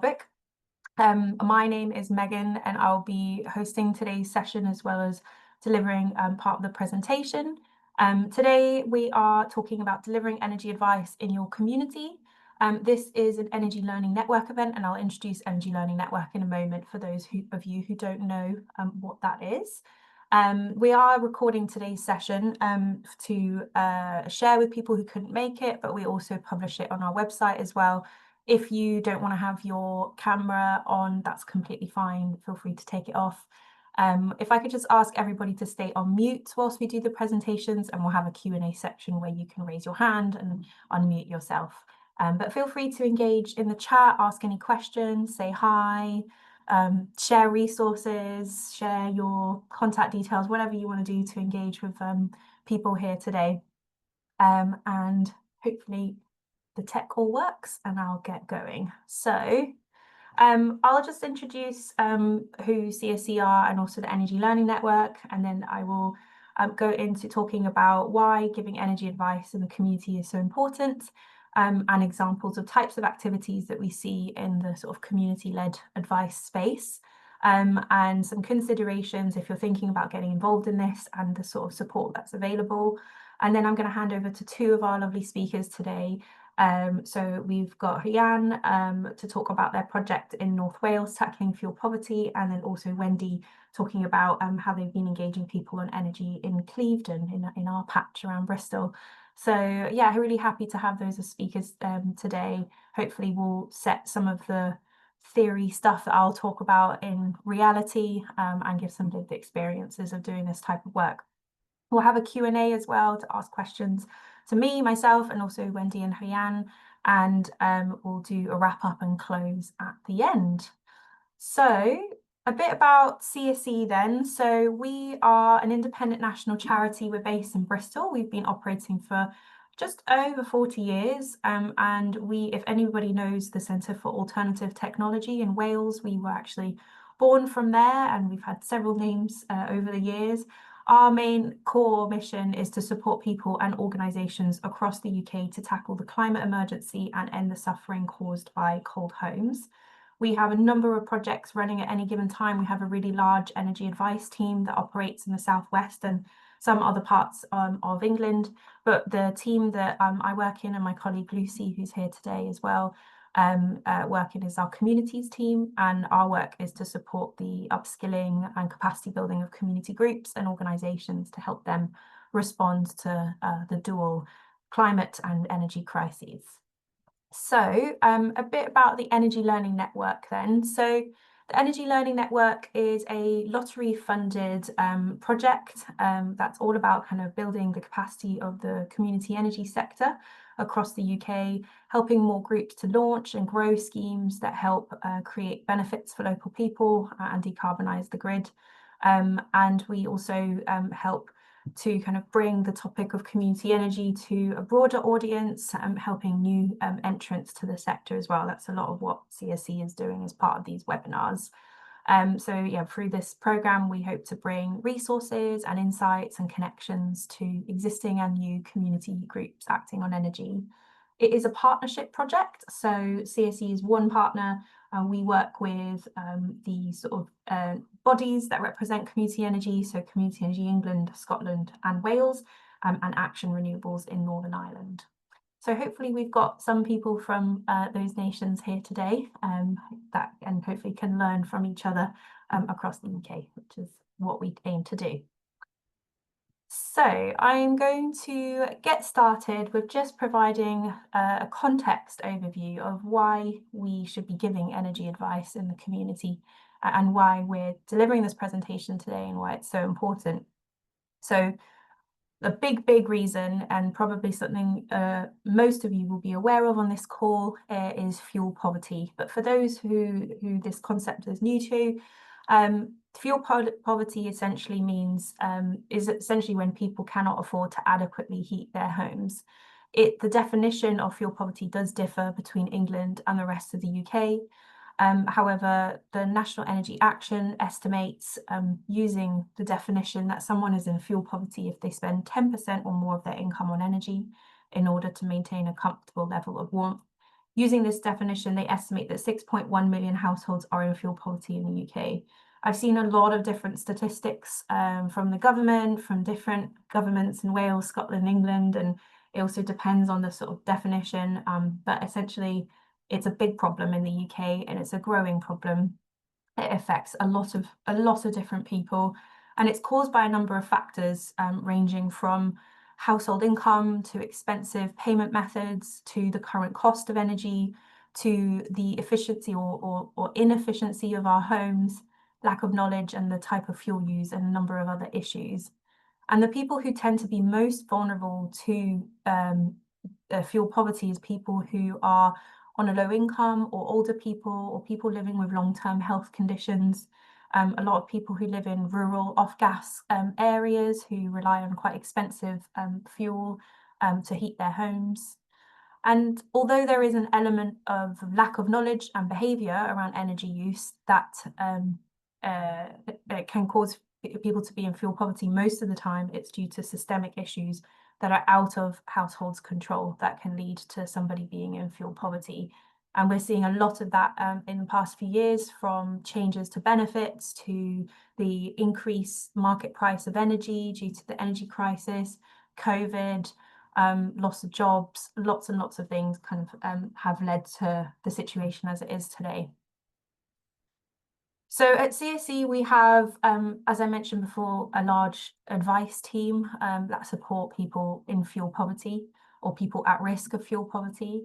topic. My name is Megan and I'll be hosting today's session as well as delivering part of the presentation. Today we are talking about delivering energy advice in your community. This is an Energy Learning Network event and I'll introduce Energy Learning Network in a moment for those of you who don't know what that is. We are recording today's session to share with people who couldn't make it, but we also publish it on our website as well. If you don't want to have your camera on, that's completely fine. Feel free to take it off. If I could just ask everybody to stay on mute whilst we do the presentations, and we'll have a Q&A section where you can raise your hand and unmute yourself. But feel free to engage in the chat, ask any questions, say hi, share resources, share your contact details, whatever you want to do to engage with people here today. And hopefully the tech all works and I'll get going. So I'll just introduce who VCSE are and also the Energy Learning Network, and then I will go into talking about why giving energy advice in the community is so important, and examples of types of activities that we see in the sort of community-led advice space, and some considerations if you're thinking about getting involved in this and the sort of support that's available. And then I'm going to hand over to two of our lovely speakers today. So we've got Rhian to talk about their project in North Wales, tackling fuel poverty, and then also Wendy talking about how they've been engaging people on energy in Clevedon, in our patch around Bristol. So yeah, really happy to have those as speakers today. Hopefully we'll set some of the theory stuff that I'll talk about in reality, and give some lived experiences of doing this type of work. We'll have a Q&A as well to ask questions to me, myself, and also Wendy and Rhian, and we'll do a wrap up and close at the end. So a bit about CSE then. So we are an independent national charity. We're based in Bristol. We've been operating for just over 40 years. And if anybody knows the Centre for Alternative Technology in Wales, we were actually born from there and we've had several names over the years. Our main core mission is to support people and organisations across the UK to tackle the climate emergency and end the suffering caused by cold homes. We have a number of projects running at any given time. We have a really large energy advice team that operates in the southwest and some other parts of England. But the team that I work in, and my colleague Lucy, who's here today as well, working as our communities team, and our work is to support the upskilling and capacity building of community groups and organisations to help them respond to the dual climate and energy crises. So a bit about the Energy Learning Network then. So the Energy Learning Network is a lottery funded project that's all about kind of building the capacity of the community energy sector across the UK, helping more groups to launch and grow schemes that help create benefits for local people and decarbonise the grid. And we also help to kind of bring the topic of community energy to a broader audience, helping new entrants to the sector as well. That's a lot of what CSE is doing as part of these webinars. So yeah, through this programme, we hope to bring resources and insights and connections to existing and new community groups acting on energy. It is a partnership project, so CSE is one partner, and we work with the sort of bodies that represent community energy, so Community Energy England, Scotland and Wales, and Action Renewables in Northern Ireland. So hopefully we've got some people from those nations here today that and hopefully can learn from each other across the UK, which is what we aim to do. So I'm going to get started with just providing a context overview of why we should be giving energy advice in the community and why we're delivering this presentation today and why it's so important. So the big reason, and probably something most of you will be aware of on this call, is fuel poverty. But for those who this concept is new to, fuel poverty essentially means is essentially when people cannot afford to adequately heat their homes. The definition of fuel poverty does differ between England and the rest of the UK. However, the National Energy Action estimates, using the definition, that someone is in fuel poverty if they spend 10% or more of their income on energy in order to maintain a comfortable level of warmth, using this definition, they estimate that 6.1 million households are in fuel poverty in the UK. I've seen a lot of different statistics from the government, from different governments in Wales, Scotland, England, and it also depends on the sort of definition. But essentially, it's a big problem in the UK and it's a growing problem. It affects a lot of different people, and it's caused by a number of factors, ranging from household income to expensive payment methods to the current cost of energy to the efficiency or inefficiency of our homes, lack of knowledge and the type of fuel used, and a number of other issues. And the people who tend to be most vulnerable to fuel poverty is people who are on a low income, or older people, or people living with long-term health conditions. A lot of people who live in rural off-gas areas who rely on quite expensive fuel to heat their homes. And although there is an element of lack of knowledge and behaviour around energy use that can cause people to be in fuel poverty, most of the time it's due to systemic issues that are out of households' control that can lead to somebody being in fuel poverty. And we're seeing a lot of that in the past few years, from changes to benefits to the increased market price of energy due to the energy crisis, COVID, loss of jobs, lots and lots of things kind of have led to the situation as it is today. So at CSE, we have, as I mentioned before, a large advice team that support people in fuel poverty or people at risk of fuel poverty.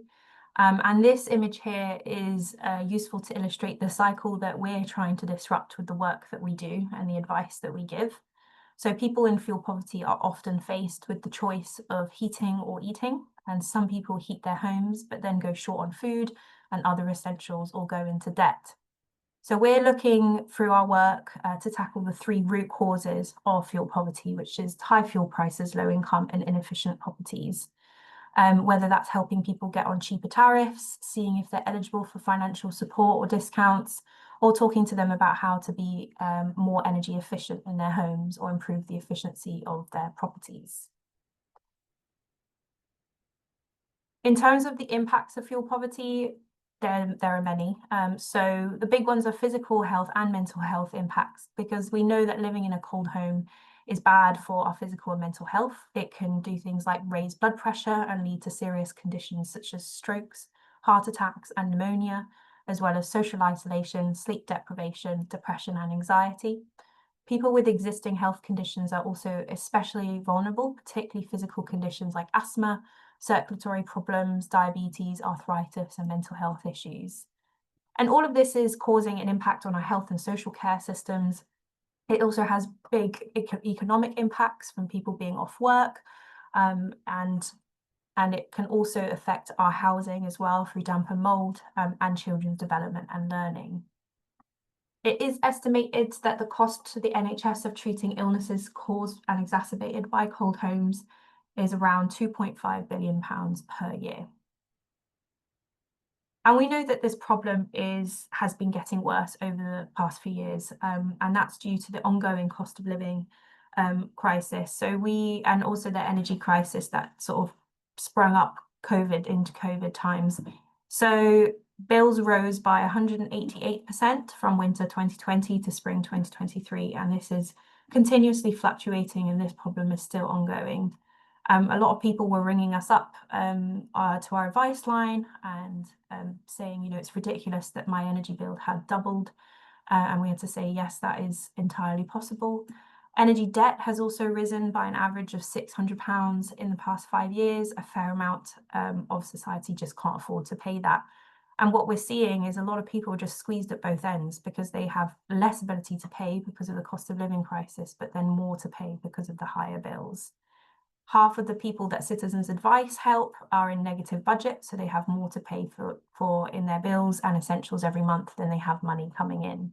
And this image here is useful to illustrate the cycle that we're trying to disrupt with the work that we do and the advice that we give. So people in fuel poverty are often faced with the choice of heating or eating, and some people heat their homes but then go short on food and other essentials or go into debt. So we're looking through our work to tackle the three root causes of fuel poverty, which is high fuel prices, low income and inefficient properties. Whether that's helping people get on cheaper tariffs, seeing if they're eligible for financial support or discounts, or talking to them about how to be more energy efficient in their homes or improve the efficiency of their properties. In terms of the impacts of fuel poverty, there are many. So the big ones are physical health and mental health impacts, because we know that living in a cold home is bad for our physical and mental health. It can do things like raise blood pressure and lead to serious conditions such as strokes, heart attacks and pneumonia, as well as social isolation, sleep deprivation, depression and anxiety. People with existing health conditions are also especially vulnerable, particularly physical conditions like asthma, circulatory problems, diabetes, arthritis, and mental health issues. And all of this is causing an impact on our health and social care systems. It also has big economic impacts from people being off work, and it can also affect our housing as well through damp and mold, and children's development and learning. It is estimated that the cost to the NHS of treating illnesses caused and exacerbated by cold homes is around £2.5 billion per year. And we know that this problem has been getting worse over the past few years, and that's due to the ongoing cost of living crisis. And also the energy crisis that sort of sprung up into COVID times. So bills rose by 188% from winter 2020 to spring 2023, and this is continuously fluctuating, and this problem is still ongoing. A lot of people were ringing us up to our advice line and saying, it's ridiculous that my energy bill had doubled. And we had to say, yes, that is entirely possible. Energy debt has also risen by an average of £600 in the past 5 years. A fair amount of society just can't afford to pay that. And what we're seeing is a lot of people are just squeezed at both ends, because they have less ability to pay because of the cost of living crisis, but then more to pay because of the higher bills. Half of the people that Citizens Advice help are in negative budget, so they have more to pay for in their bills and essentials every month than they have money coming in.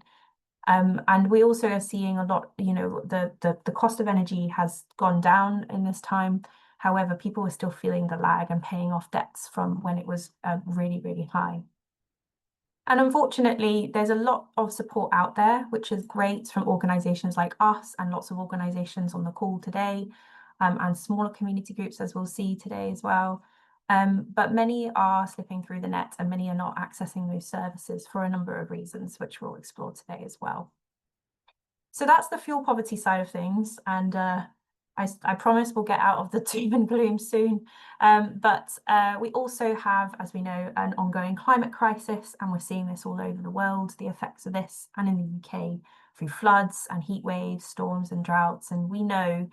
And we also are seeing a lot, the cost of energy has gone down in this time. However, people are still feeling the lag and paying off debts from when it was really, really high. And unfortunately, there's a lot of support out there, which is great, from organisations like us and lots of organisations on the call today, and smaller community groups, as we'll see today as well. But many are slipping through the net and many are not accessing those services for a number of reasons, which we'll explore today as well. So that's the fuel poverty side of things. And I promise we'll get out of the doom and gloom soon. But we also have, as we know, an ongoing climate crisis, and we're seeing this all over the world, the effects of this, and in the UK through floods and heat waves, storms and droughts. And we know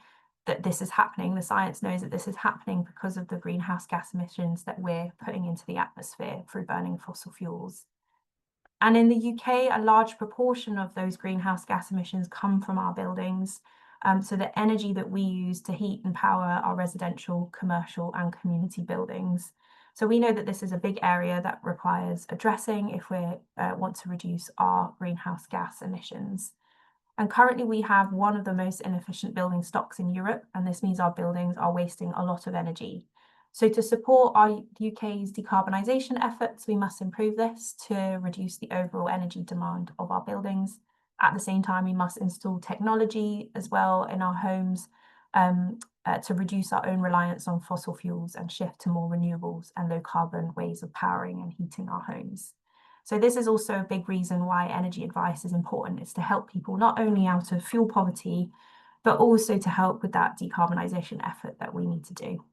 that this is happening. The science knows that this is happening because of the greenhouse gas emissions that we're putting into the atmosphere through burning fossil fuels. And in the UK, a large proportion of those greenhouse gas emissions come from our buildings. So the energy that we use to heat and power our residential, commercial and community buildings. So we know that this is a big area that requires addressing if we want to reduce our greenhouse gas emissions. And currently we have one of the most inefficient building stocks in Europe, and this means our buildings are wasting a lot of energy. So to support our UK's decarbonisation efforts, we must improve this to reduce the overall energy demand of our buildings. At the same time, we must install technology as well in our homes to reduce our own reliance on fossil fuels and shift to more renewables and low carbon ways of powering and heating our homes. So this is also a big reason why energy advice is important, is to help people not only out of fuel poverty, but also to help with that decarbonisation effort that we need to do.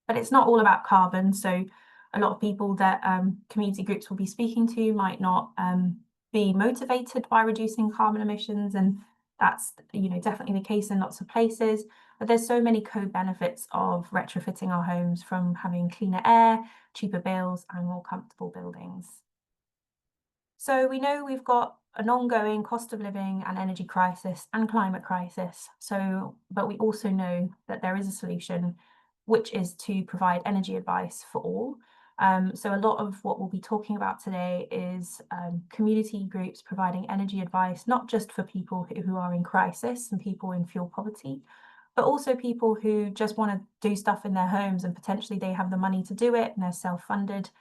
But it's not all about carbon. So a lot of people that community groups will be speaking to might not be motivated by reducing carbon emissions. And that's definitely the case in lots of places. But there's so many co-benefits of retrofitting our homes, from having cleaner air, cheaper bills and more comfortable buildings. So we know we've got an ongoing cost of living and energy crisis and climate crisis. But we also know that there is a solution, which is to provide energy advice for all. So a lot of what we'll be talking about today is community groups providing energy advice, not just for people who are in crisis and people in fuel poverty, but also people who just want to do stuff in their homes and potentially they have the money to do it and they're self-funded,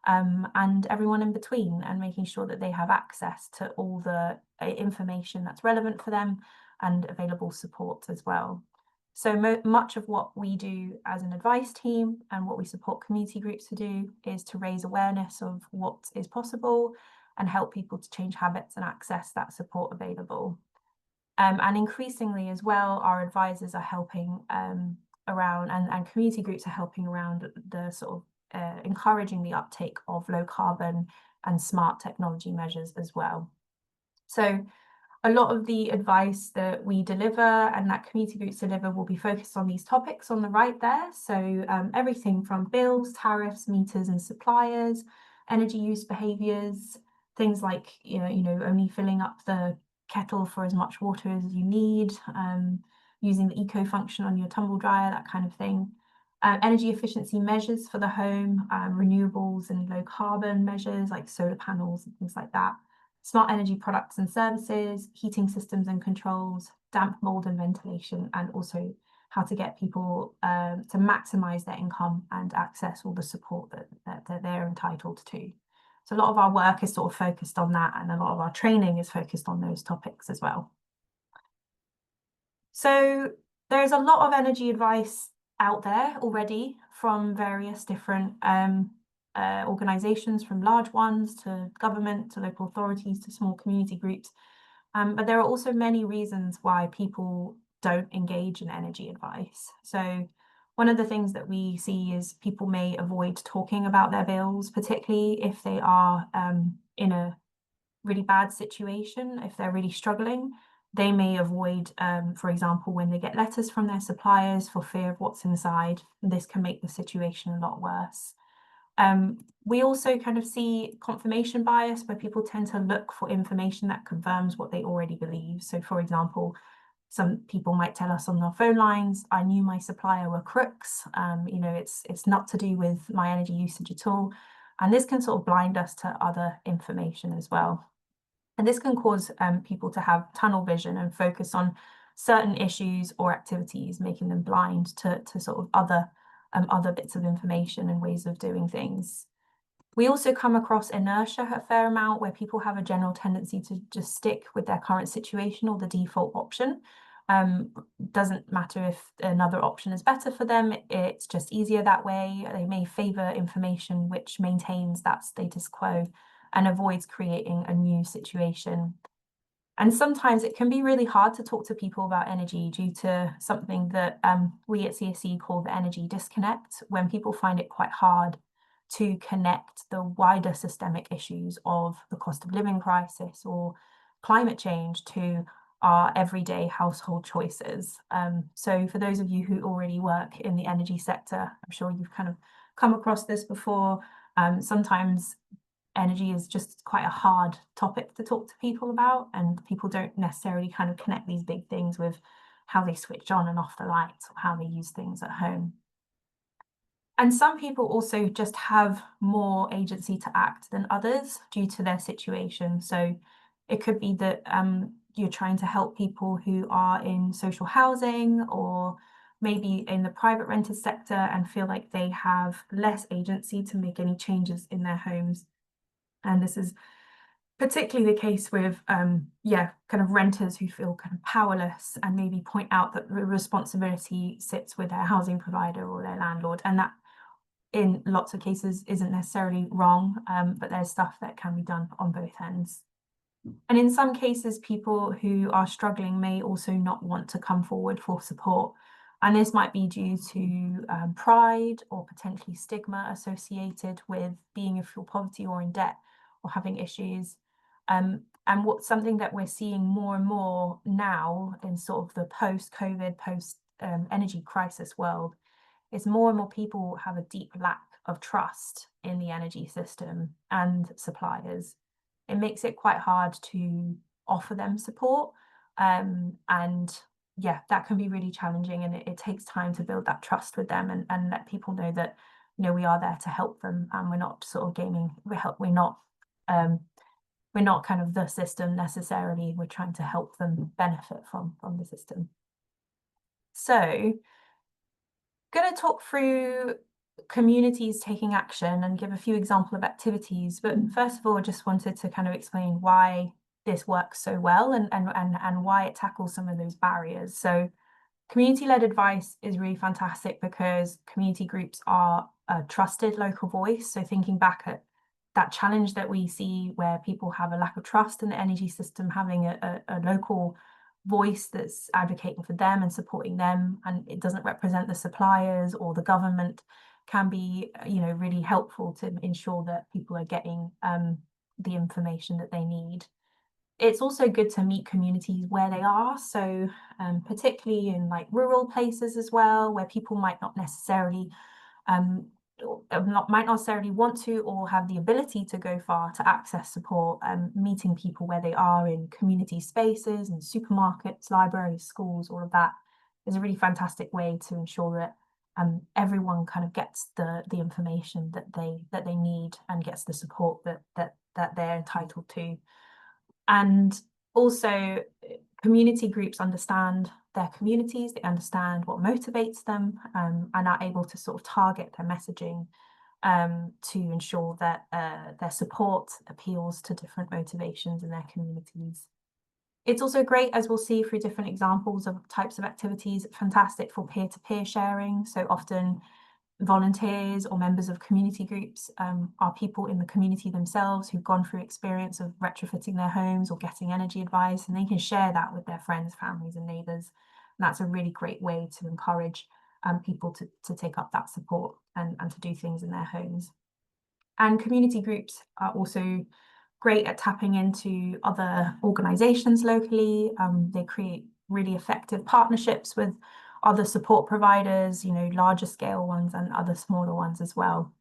and everyone in between, and making sure that they have access to all the information that's relevant for them and available support as well. So much of what we do as an advice team and what we support community groups to do is to raise awareness of what is possible and help people to change habits and access that support available. And increasingly as well, our advisors are helping around, and community groups are helping around the sort of encouraging the uptake of low carbon and smart technology measures as well. So a lot of the advice that we deliver and that community groups deliver will be focused on these topics on the right there. So everything from bills, tariffs, meters and suppliers, energy use behaviours, things like only filling up the kettle for as much water as you need, using the eco function on your tumble dryer, that kind of thing. Energy efficiency measures for the home, renewables and low carbon measures like solar panels and things like that. Smart energy products and services, heating systems and controls, damp, mold and ventilation, and also how to get people to maximise their income and access all the support that they're entitled to. So a lot of our work is sort of focused on that, and a lot of our training is focused on those topics as well. So there's a lot of energy advice out there already from various different organisations, from large ones to government to local authorities to small community groups. But there are also many reasons why people don't engage in energy advice. So one of the things that we see is people may avoid talking about their bills, particularly if they are in a really bad situation, if they're really struggling. They may avoid, for example, when they get letters from their suppliers for fear of what's inside. This can make the situation a lot worse. We also kind of see confirmation bias, where people tend to look for information that confirms what they already believe. So, for example, some people might tell us on our phone lines, I knew my supplier were crooks. It's not to do with my energy usage at all. And this can sort of blind us to other information as well. And this can cause people to have tunnel vision and focus on certain issues or activities, making them blind to sort of other bits of information and ways of doing things. We also come across inertia a fair amount, where people have a general tendency to just stick with their current situation or the default option. Doesn't matter if another option is better for them, it's just easier that way. They may favor information which maintains that status quo and avoids creating a new situation. And sometimes it can be really hard to talk to people about energy due to something that we at CSE call the energy disconnect, when people find it quite hard to connect the wider systemic issues of the cost of living crisis or climate change to our everyday household choices. So for those of you who already work in the energy sector, I'm sure you've kind of come across this before. Sometimes energy is just quite a hard topic to talk to people about, and people don't necessarily kind of connect these big things with how they switch on and off the lights or how they use things at home. And some people also just have more agency to act than others due to their situation. So it could be that you're trying to help people who are in social housing or maybe in the private rented sector and feel like they have less agency to make any changes in their homes. And this is particularly the case with kind of renters who feel kind of powerless and maybe point out that the responsibility sits with their housing provider or their landlord, and that in lots of cases isn't necessarily wrong, but there's stuff that can be done on both ends. And in some cases, people who are struggling may also not want to come forward for support. And this might be due to pride or potentially stigma associated with being in fuel poverty or in debt or having issues. And what's something that we're seeing more and more now in sort of the post-COVID, post-energy crisis world is more and more people have a deep lack of trust in the energy system and suppliers. It makes it quite hard to offer them support. And yeah, that can be really challenging, and it takes time to build that trust with them and let people know that, you know, we are there to help them, and we're not sort of gaming, we're not kind of the system necessarily, we're trying to help them benefit from the system. So going to talk through communities taking action and give a few examples of activities. But first of all, I just wanted to kind of explain why this works so well and why it tackles some of those barriers. So community-led advice is really fantastic because community groups are a trusted local voice. So thinking back at that challenge that we see where people have a lack of trust in the energy system, having a local voice that's advocating for them and supporting them, and it doesn't represent the suppliers or the government, can be, you know, really helpful to ensure that people are getting the information that they need. It's also good to meet communities where they are, so particularly in like rural places as well, where people might not necessarily want to or have the ability to go far to access support. Meeting people where they are in community spaces and supermarkets, libraries, schools, all of that is a really fantastic way to ensure that everyone kind of gets the information that they need and gets the support that they're entitled to. And also, community groups understand their communities, they understand what motivates them, and are able to sort of target their messaging to ensure that their support appeals to different motivations in their communities. It's also great, as we'll see through different examples of types of activities, fantastic for peer-to-peer sharing. So often volunteers or members of community groups are people in the community themselves who've gone through experience of retrofitting their homes or getting energy advice, and they can share that with their friends, families and neighbours. And that's a really great way to encourage people to take up that support and to do things in their homes. And community groups are also great at tapping into other organisations locally. They create really effective partnerships with other support providers, you know, larger scale ones and other smaller ones as well.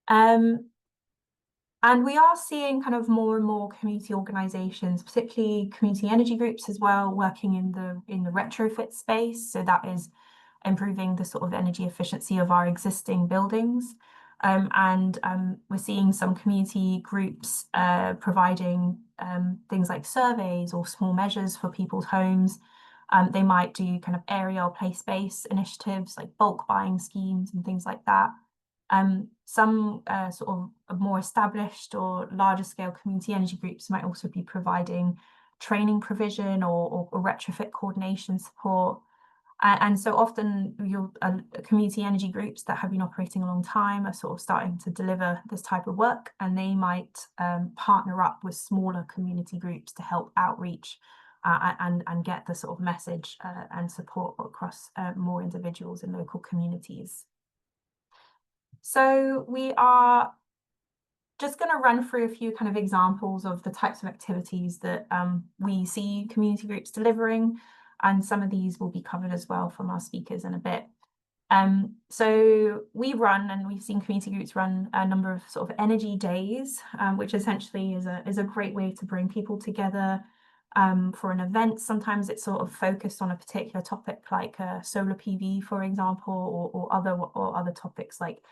And we are seeing kind of more and more community organisations, particularly community energy groups as well, working in the retrofit space. So that is improving the sort of energy efficiency of our existing buildings. We're seeing some community groups providing things like surveys or small measures for people's homes. They might do kind of area or place-based initiatives like bulk buying schemes and things like that. Some sort of more established or larger scale community energy groups might also be providing training provision or retrofit coordination support. And so often your community energy groups that have been operating a long time are sort of starting to deliver this type of work, and they might partner up with smaller community groups to help outreach and get the sort of message and support across more individuals in local communities. So we are just going to run through a few kind of examples of the types of activities that we see community groups delivering, and some of these will be covered as well from our speakers in a bit. So we run, and we've seen community groups run, a number of sort of energy days, which essentially is a great way to bring people together for an event. Sometimes it's sort of focused on a particular topic, like solar PV, for example, or other topics like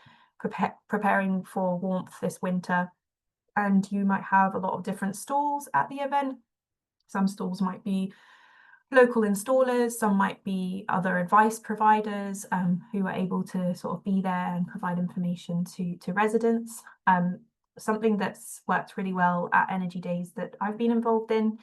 preparing for warmth this winter. And you might have a lot of different stalls at the event. Some stalls might be local installers, some might be other advice providers who are able to sort of be there and provide information to residents. Something that's worked really well at Energy Days that I've been involved in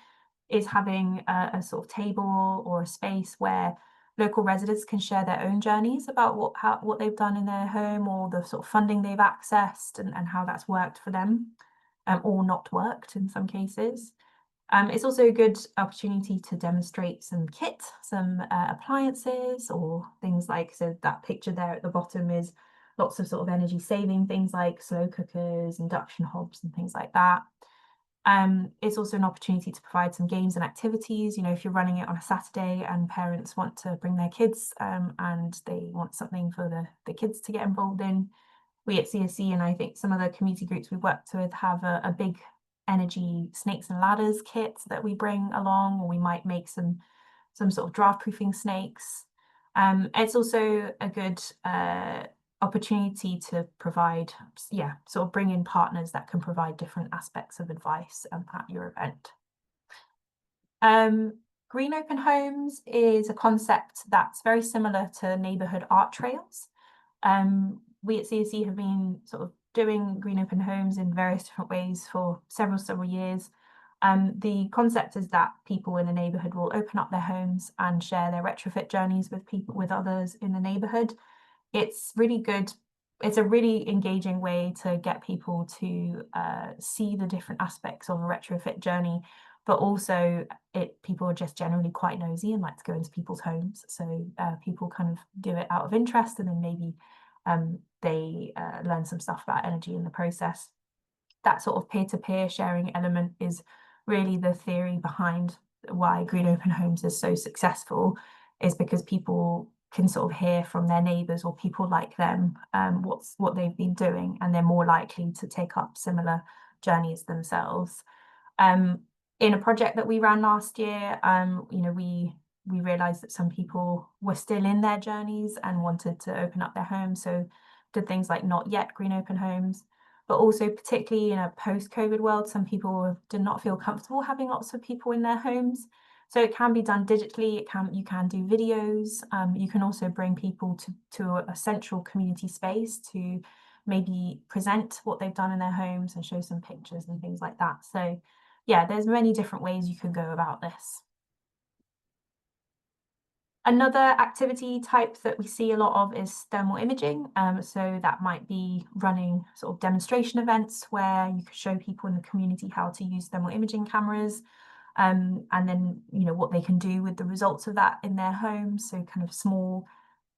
is having a sort of table or a space where local residents can share their own journeys about what they've done in their home, or the sort of funding they've accessed, and how that's worked for them, or not worked in some cases. It's also a good opportunity to demonstrate some kit, some appliances, or things like, so that picture there at the bottom is lots of sort of energy saving things like slow cookers, induction hobs, and things like that. It's also an opportunity to provide some games and activities. You know, if you're running it on a Saturday and parents want to bring their kids and they want something for the kids to get involved in, we at CSE, and I think some of the community groups we've worked with, have a big energy snakes and ladders kit that we bring along, or we might make some sort of draft proofing snakes. It's also a good opportunity to provide, sort of bring in partners that can provide different aspects of advice at your event. Green Open Homes is a concept that's very similar to neighbourhood art trails. We at CSE have been sort of doing Green Open Homes in various different ways for several years. The concept is that people in the neighbourhood will open up their homes and share their retrofit journeys with others in the neighbourhood. It's really good. It's a really engaging way to get people to see the different aspects of a retrofit journey, but also people are just generally quite nosy and like to go into people's homes. So people kind of do it out of interest, and then maybe they learn some stuff about energy in the process. That sort of peer-to-peer sharing element is really the theory behind why Green Open Homes is so successful, is because people can sort of hear from their neighbours or people like them what they've been doing, and they're more likely to take up similar journeys themselves. In a project that we ran last year, you know, we realised that some people were still in their journeys and wanted to open up their homes, so did things like not yet Green Open Homes. But also, particularly in a post-COVID world, some people did not feel comfortable having lots of people in their homes. So it can be done digitally. You can do videos. You can also bring people to a central community space to maybe present what they've done in their homes and show some pictures and things like that. So yeah, there's many different ways you can go about this. Another activity type that we see a lot of is thermal imaging. So that might be running sort of demonstration events where you could show people in the community how to use thermal imaging cameras, and then, you know, what they can do with the results of that in their homes. So kind of small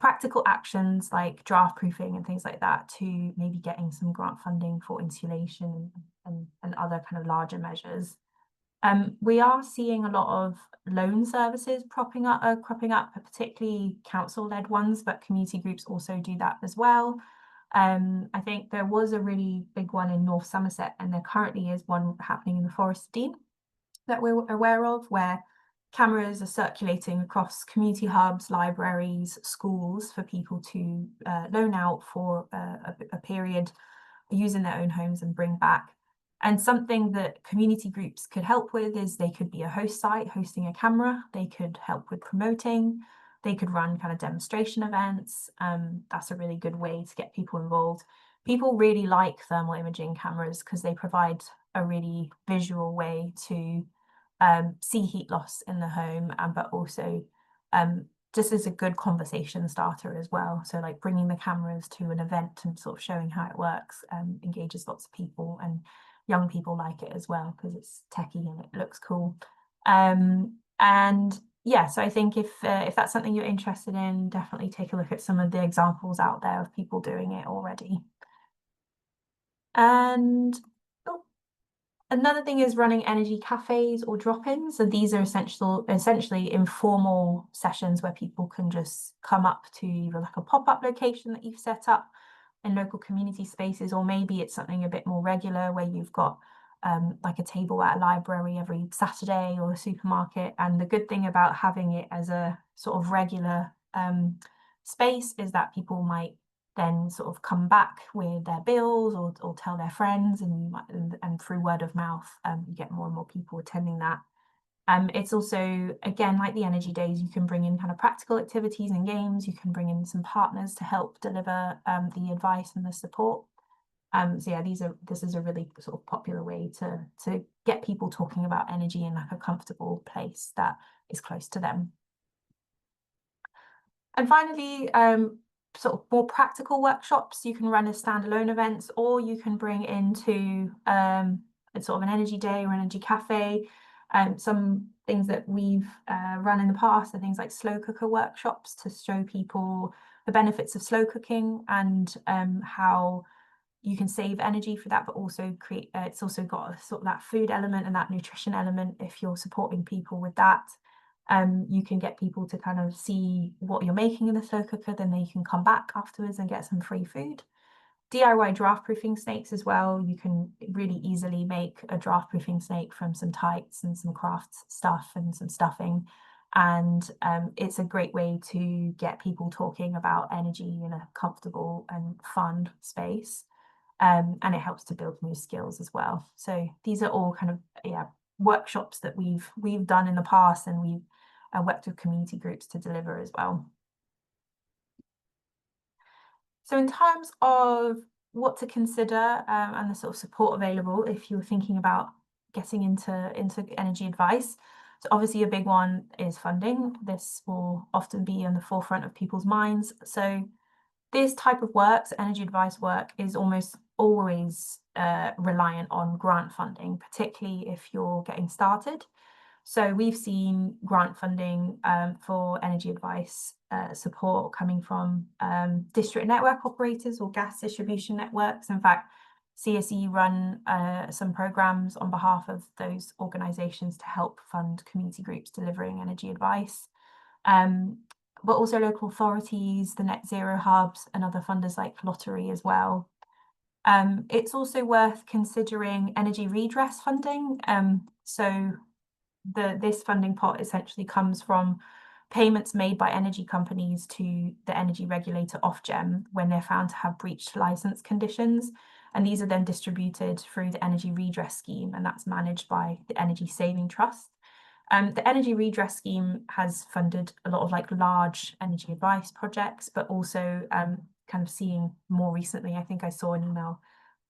practical actions like draft proofing and things like that, to maybe getting some grant funding for insulation and other kind of larger measures. We are seeing a lot of loan services cropping up, particularly council-led ones, but community groups also do that as well. I think there was a really big one in North Somerset, and there currently is one happening in the Forest of Dean that we're aware of, where cameras are circulating across community hubs, libraries, schools, for people to loan out for a period, use in their own homes and bring back. And something that community groups could help with is they could be a host site hosting a camera. They could help with promoting. They could run kind of demonstration events. That's a really good way to get people involved. People really like thermal imaging cameras because they provide a really visual way to see heat loss in the home, but also just as a good conversation starter as well. So like bringing the cameras to an event and sort of showing how it works engages lots of people, and young people like it as well because it's techie and it looks cool. And yeah, so I think if that's something you're interested in, definitely take a look at some of the examples out there of people doing it already. And oh, another thing is running energy cafes or drop-ins. So these are essentially informal sessions where people can just come up to either like a pop-up location that you've set up in local community spaces, or maybe it's something a bit more regular where you've got like a table at a library every Saturday or a supermarket. And the good thing about having it as a sort of regular space is that people might then sort of come back with their bills or tell their friends, and through word of mouth, you get more and more people attending that. It's also, again, like the energy days, you can bring in kind of practical activities and games. You can bring in some partners to help deliver the advice and the support. So yeah, this is a really sort of popular way to get people talking about energy in like a comfortable place that is close to them. And finally, sort of more practical workshops you can run as standalone events, or you can bring into sort of an energy day or energy cafe. Some things that we've run in the past are things like slow cooker workshops to show people the benefits of slow cooking and how you can save energy for that, but also create, it's also got a sort of that food element and that nutrition element if you're supporting people with that. You can get people to kind of see what you're making in the slow cooker, then they can come back afterwards and get some free food. DIY draft proofing snakes as well. You can really easily make a draft proofing snake from some tights and some craft stuff and some stuffing. And it's a great way to get people talking about energy in a comfortable and fun space. And it helps to build new skills as well. So these are all kind of workshops that we've done in the past, and we've worked with community groups to deliver as well. So in terms of what to consider and the sort of support available if you're thinking about getting into energy advice. So obviously a big one is funding. This will often be on the forefront of people's minds. So this type of work, so energy advice work, is almost always reliant on grant funding, particularly if you're getting started. So we've seen grant funding for energy advice support coming from district network operators or gas distribution networks. In fact, CSE run some programs on behalf of those organisations to help fund community groups delivering energy advice. But also local authorities, the net zero hubs, and other funders like Voluntary as well. It's also worth considering energy redress funding. So this funding pot essentially comes from payments made by energy companies to the energy regulator Ofgem when they're found to have breached license conditions. And these are then distributed through the energy redress scheme, and that's managed by the Energy Saving Trust. The Energy Redress Scheme has funded a lot of like large energy advice projects, but also kind of seeing more recently, I think I saw an email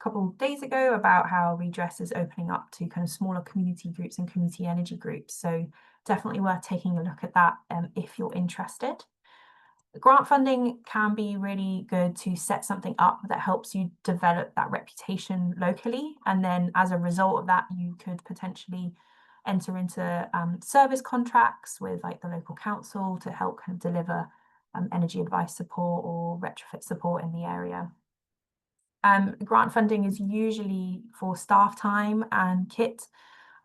a couple of days ago about how redress is opening up to kind of smaller community groups and community energy groups. So definitely worth taking a look at that if you're interested. Grant funding can be really good to set something up that helps you develop that reputation locally. And then as a result of that, you could potentially enter into service contracts with like the local council to help kind of deliver energy advice support or retrofit support in the area. Grant funding is usually for staff time and kit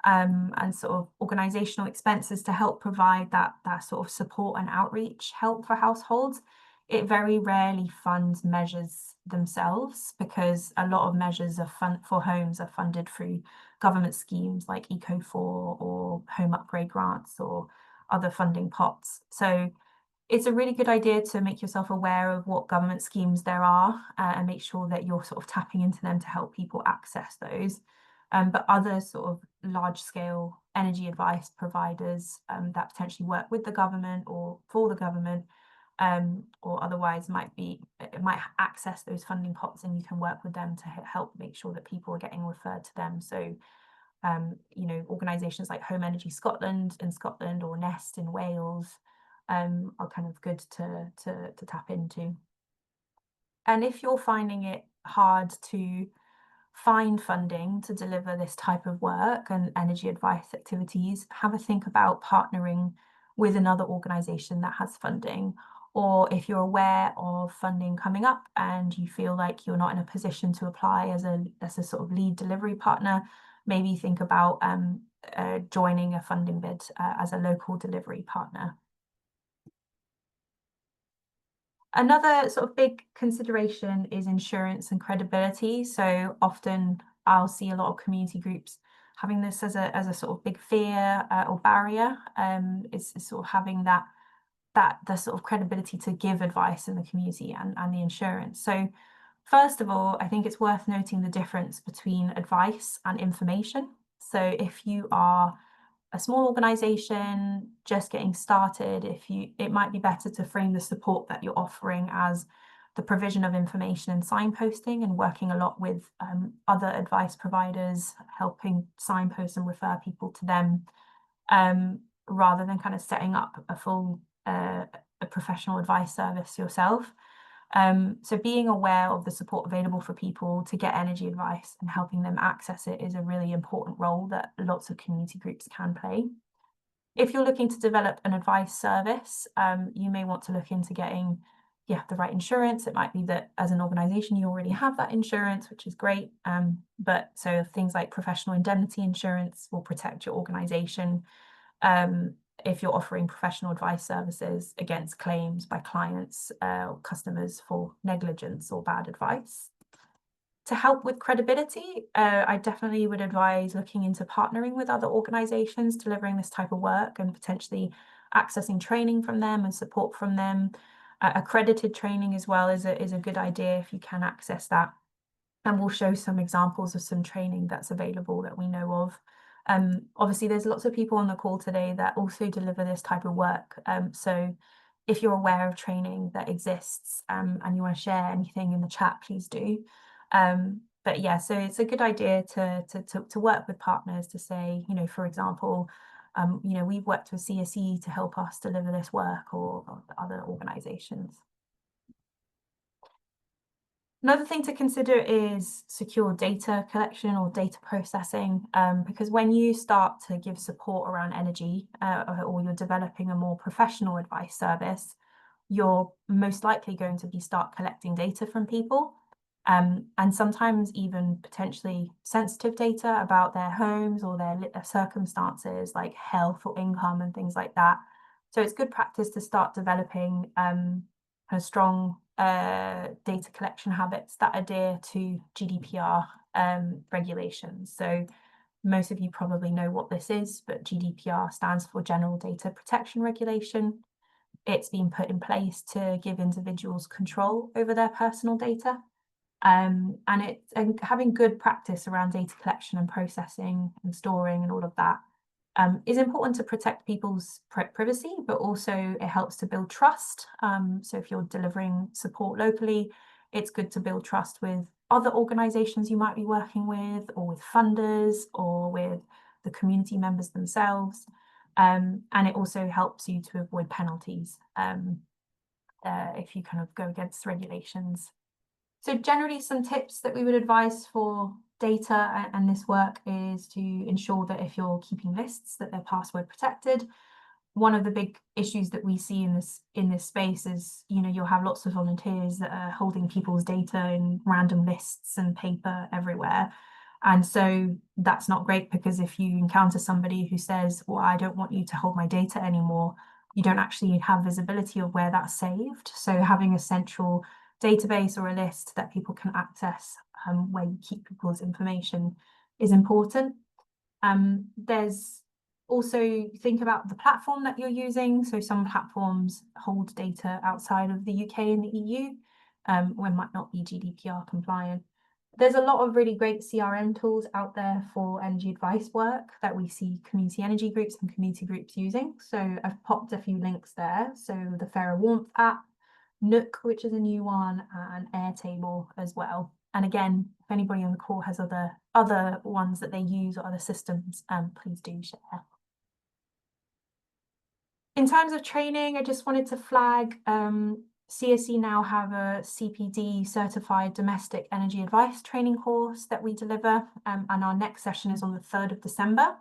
and sort of organizational expenses to help provide that sort of support and outreach help for households. It very rarely funds measures themselves because a lot of measures for homes are funded through government schemes like Eco4 or home upgrade grants or other funding pots. So it's a really good idea to make yourself aware of what government schemes there are and make sure that you're sort of tapping into them to help people access those. But other sort of large scale energy advice providers that potentially work with the government or for the government or otherwise might access those funding pots, and you can work with them to help make sure that people are getting referred to them. So organisations like Home Energy Scotland in Scotland or Nest in Wales are kind of good to tap into. And if you're finding it hard to find funding to deliver this type of work and energy advice activities, have a think about partnering with another organisation that has funding. Or if you're aware of funding coming up and you feel like you're not in a position to apply as a sort of lead delivery partner, maybe think about joining a funding bid as a local delivery partner. Another sort of big consideration is insurance and credibility. So often I'll see a lot of community groups having this as a sort of big fear or barrier, is sort of having the sort of credibility to give advice in the community and the insurance. So first of all, I think it's worth noting the difference between advice and information. So if you are a small organization just getting started, it might be better to frame the support that you're offering as the provision of information and signposting, and working a lot with other advice providers, helping signpost and refer people to them, rather than kind of setting up a full a professional advice service yourself. So being aware of the support available for people to get energy advice and helping them access it is a really important role that lots of community groups can play. If you're looking to develop an advice service, you may want to look into getting the right insurance. It might be that as an organisation you already have that insurance, which is great. But so things like professional indemnity insurance will protect your organisation if you're offering professional advice services against claims by clients or customers for negligence or bad advice. To help with credibility, I definitely would advise looking into partnering with other organisations delivering this type of work and potentially accessing training from them and support from them. Accredited training as well is a good idea if you can access that. And we'll show some examples of some training that's available that we know of. Obviously, there's lots of people on the call today that also deliver this type of work. So if you're aware of training that exists and you want to share anything in the chat, please do. But yeah, so it's a good idea to work with partners to say, for example, we've worked with VCSE to help us deliver this work, or other organisations. Another thing to consider is secure data collection or data processing, because when you start to give support around energy or you're developing a more professional advice service, you're most likely going to start collecting data from people, and sometimes even potentially sensitive data about their homes or their circumstances like health or income and things like that. So it's good practice to start developing a strong data collection habits that adhere to GDPR regulations. So most of you probably know what this is, but GDPR stands for General Data Protection Regulation. It's been put in place to give individuals control over their personal data. And having good practice around data collection and processing and storing and all of that is important to protect people's privacy, but also it helps to build trust. So if you're delivering support locally, it's good to build trust with other organisations you might be working with, or with funders, or with the community members themselves. And it also helps you to avoid penalties if you kind of go against regulations. So generally, some tips that we would advise for data and this work is to ensure that if you're keeping lists, that they're password protected. One of the big issues that we see in this space is, you'll have lots of volunteers that are holding people's data in random lists and paper everywhere. And so that's not great, because if you encounter somebody who says, well, I don't want you to hold my data anymore, you don't actually have visibility of where that's saved. So having a central database or a list that people can access where you keep people's information is important. There's also, think about the platform that you're using. So some platforms hold data outside of the UK and the EU, when might not be GDPR compliant. There's a lot of really great CRM tools out there for energy advice work that we see community energy groups and community groups using. So I've popped a few links there. So the Fairer Warmth app, Nook, which is a new one, and Airtable as well. And again, if anybody on the call has other ones that they use or other systems, please do share. In terms of training, I just wanted to flag CSE now have a CPD certified domestic energy advice training course that we deliver, and our next session is on the 3rd of December.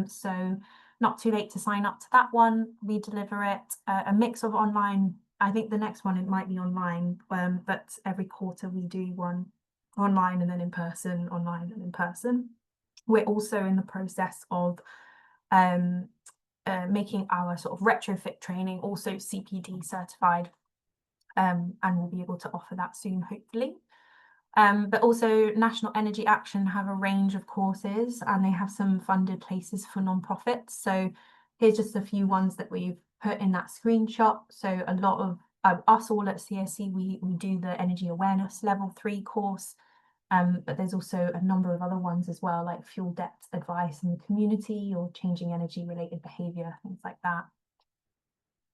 So not too late to sign up to that one. We deliver it a mix of online. I think the next one it might be online, but every quarter we do one online and then in person, online and in person. We're also in the process of making our sort of retrofit training also CPD certified, and we'll be able to offer that soon, hopefully. But also National Energy Action have a range of courses and they have some funded places for non-profits. So here's just a few ones that we've put in that screenshot. So a lot of us all at CSE, we do the Energy Awareness Level 3 course. But there's also a number of other ones as well, like fuel depth advice in the community or changing energy related behaviour, things like that.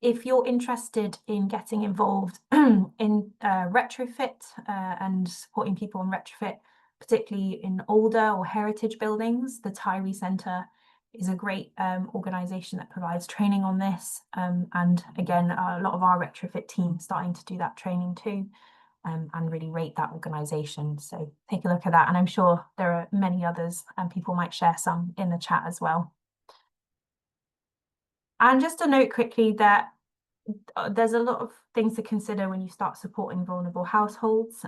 If you're interested in getting involved in retrofit and supporting people in retrofit, particularly in older or heritage buildings, the Tyree Centre is a great organisation that provides training on this. And again, a lot of our retrofit team starting to do that training too. And really rate that organisation. So take a look at that. And I'm sure there are many others and people might share some in the chat as well. And just to note quickly that there's a lot of things to consider when you start supporting vulnerable households.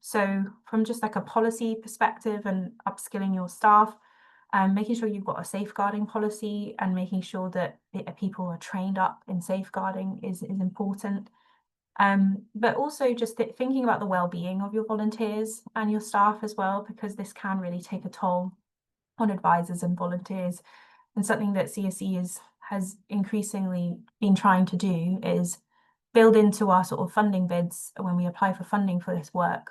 So from just like a policy perspective and upskilling your staff, making sure you've got a safeguarding policy and making sure that people are trained up in safeguarding is important. But also just thinking about the well-being of your volunteers and your staff as well, because this can really take a toll on advisors and volunteers. And something that CSE has increasingly been trying to do is build into our sort of funding bids when we apply for funding for this work,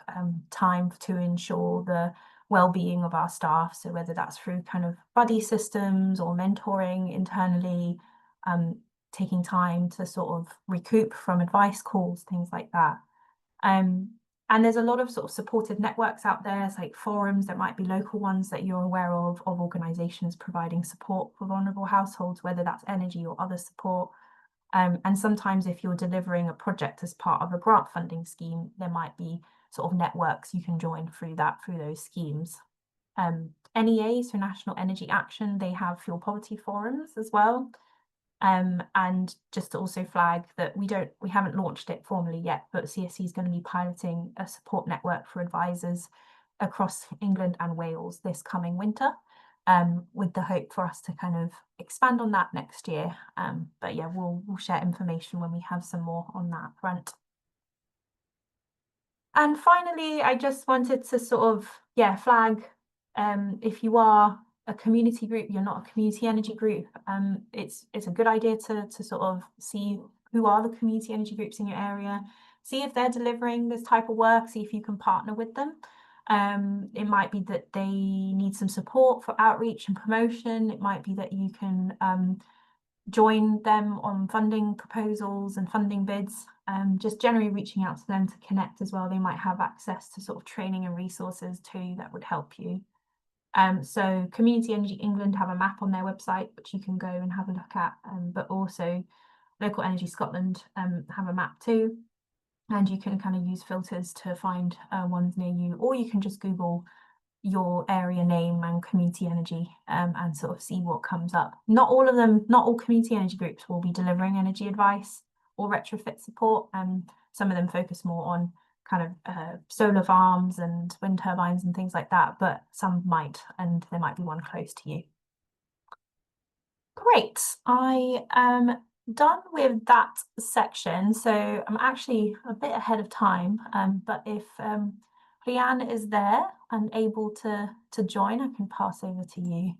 time to ensure the well-being of our staff. So whether that's through kind of buddy systems or mentoring internally, taking time to sort of recoup from advice calls, things like that. And there's a lot of sort of supportive networks out there, it's like forums, that might be local ones that you're aware of organisations providing support for vulnerable households, whether that's energy or other support. And sometimes if you're delivering a project as part of a grant funding scheme, there might be sort of networks you can join through those schemes. NEA, so National Energy Action, they have fuel poverty forums as well. And just to also flag that we haven't launched it formally yet, but CSE is going to be piloting a support network for advisors across England and Wales this coming winter, with the hope for us to kind of expand on that next year. But yeah, we'll share information when we have some more on that front. And finally, I just wanted to sort of, flag, if you are a community group, you're not a community energy group, it's a good idea to sort of see who are the community energy groups in your area, see if they're delivering this type of work, see if you can partner with them. It might be that they need some support for outreach and promotion. It might be that you can join them on funding proposals and funding bids, just generally reaching out to them to connect as well. They might have access to sort of training and resources too that would help you. So Community Energy England have a map on their website, which you can go and have a look at, but also Local Energy Scotland have a map too. And you can kind of use filters to find ones near you, or you can just Google your area name and community energy and sort of see what comes up. Not all community energy groups will be delivering energy advice or retrofit support. Some of them focus more on kind of solar farms and wind turbines and things like that, but some might, and there might be one close to you. Great, I am done with that section. So I'm actually a bit ahead of time, but if Leanne is there and able to join, I can pass over to you.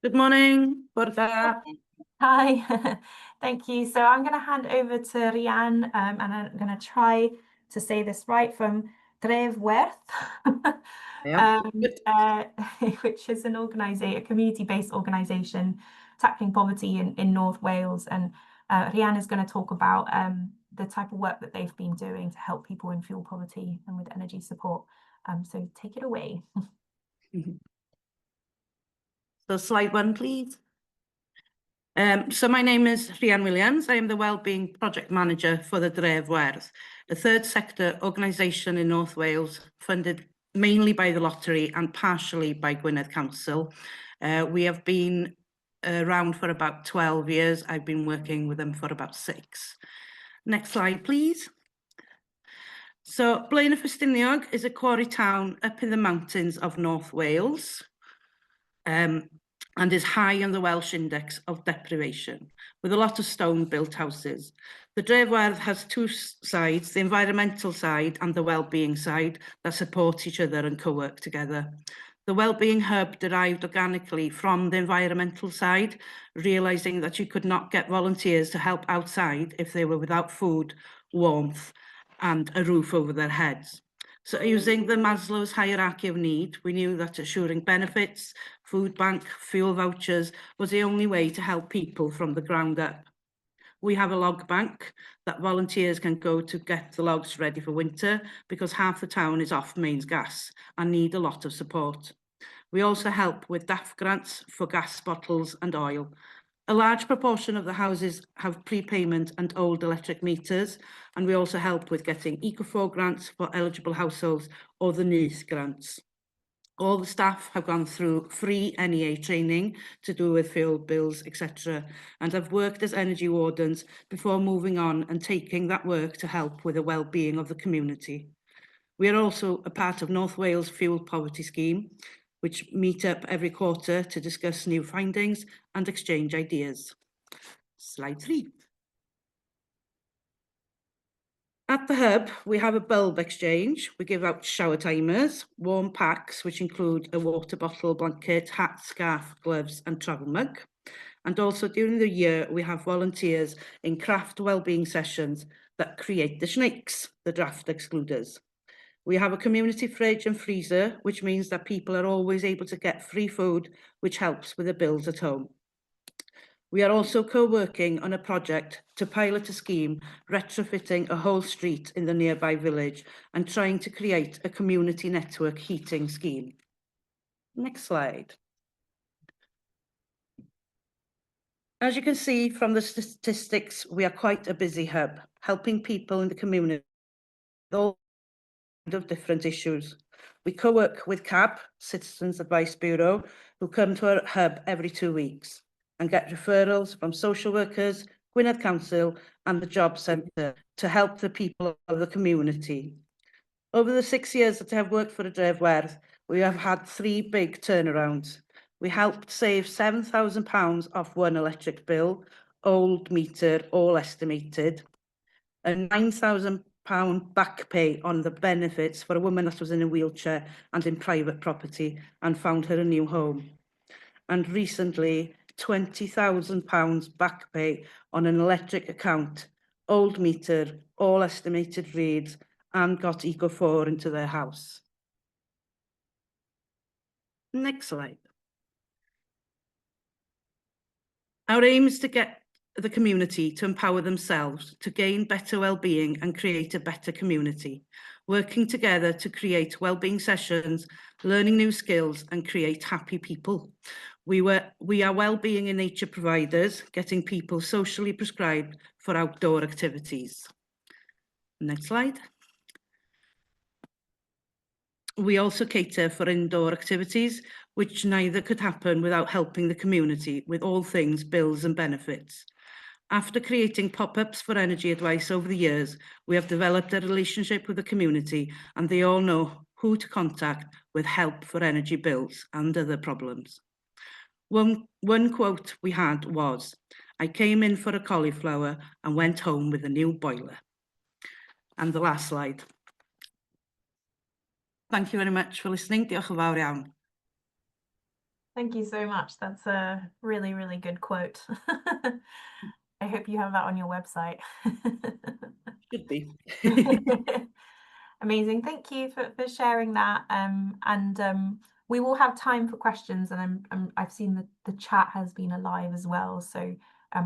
Good morning, Borja. Hi, thank you. So I'm going to hand over to Rianne, and I'm going to try to say this right, from Drefwerth, which is a community-based organisation tackling poverty in North Wales. And Rianne is going to talk about the type of work that they've been doing to help people in fuel poverty and with energy support. So take it away. So slide 1, please. So my name is Rianne Williams. I am the Wellbeing Project Manager for the Dref Werdd, a third sector organisation in North Wales, funded mainly by the lottery and partially by Gwynedd Council. We have been around for about 12 years. I've been working with them for about 6. Next slide, please. So Blaen y Ffestiniog is a quarry town up in the mountains of North Wales. And is high on the Welsh Index of Deprivation, with a lot of stone-built houses. The Dref Werdd has 2 sides, the environmental side and the wellbeing side, that support each other and co-work together. The wellbeing hub derived organically from the environmental side, realising that you could not get volunteers to help outside if they were without food, warmth, and a roof over their heads. So using the Maslow's hierarchy of need, we knew that assuring benefits, food bank, fuel vouchers was the only way to help people from the ground up. We have a log bank that volunteers can go to get the logs ready for winter because half the town is off mains gas and need a lot of support. We also help with DAF grants for gas bottles and oil. A large proportion of the houses have prepayment and old electric meters, and we also help with getting Eco4 grants for eligible households or the NEATH grants. All the staff have gone through free NEA training to do with fuel bills, etc., and have worked as energy wardens before moving on and taking that work to help with the well-being of the community. We are also a part of North Wales Fuel Poverty Scheme, which meet up every quarter to discuss new findings and exchange ideas. Slide 3. At the hub, we have a bulb exchange. We give out shower timers, warm packs, which include a water bottle, blanket, hat, scarf, gloves, and travel mug. And also during the year, we have volunteers in craft wellbeing sessions that create the snakes, the draft excluders. We have a community fridge and freezer, which means that people are always able to get free food, which helps with the bills at home. We are also co-working on a project to pilot a scheme retrofitting a whole street in the nearby village and trying to create a community network heating scheme. Next slide. As you can see from the statistics, we are quite a busy hub, helping people in the community with all of different issues. We co-work with CAB, Citizens Advice Bureau, who come to our hub every 2 weeks and get referrals from social workers, Gwynedd Council and the Job Centre to help the people of the community. Over the 6 years that I have worked for the Dref Werdd, we have had 3 big turnarounds. We helped save £7,000 off one electric bill, old meter, all estimated, and £9,000 back pay on the benefits for a woman that was in a wheelchair and in private property and found her a new home. And recently, £20,000 back pay on an electric account, old meter, all estimated reads, and got Eco4 into their house. Next slide. Our aim is to get the community to empower themselves, to gain better well-being and create a better community, working together to create well-being sessions, learning new skills and create happy people. We are well-being in nature providers, getting people socially prescribed for outdoor activities. Next slide. We also cater for indoor activities, which neither could happen without helping the community with all things bills and benefits. After creating pop-ups for energy advice over the years, we have developed a relationship with the community and they all know who to contact with help for energy bills and other problems. One quote we had was, "I came in for a cauliflower and went home with a new boiler." And the last slide. Thank you very much for listening. Diolch yn fawr iawn. Thank you so much. That's a really, really good quote. I hope you have that on your website. Should be. Amazing. Thank you for sharing that. We will have time for questions, and I've seen that the chat has been alive as well. So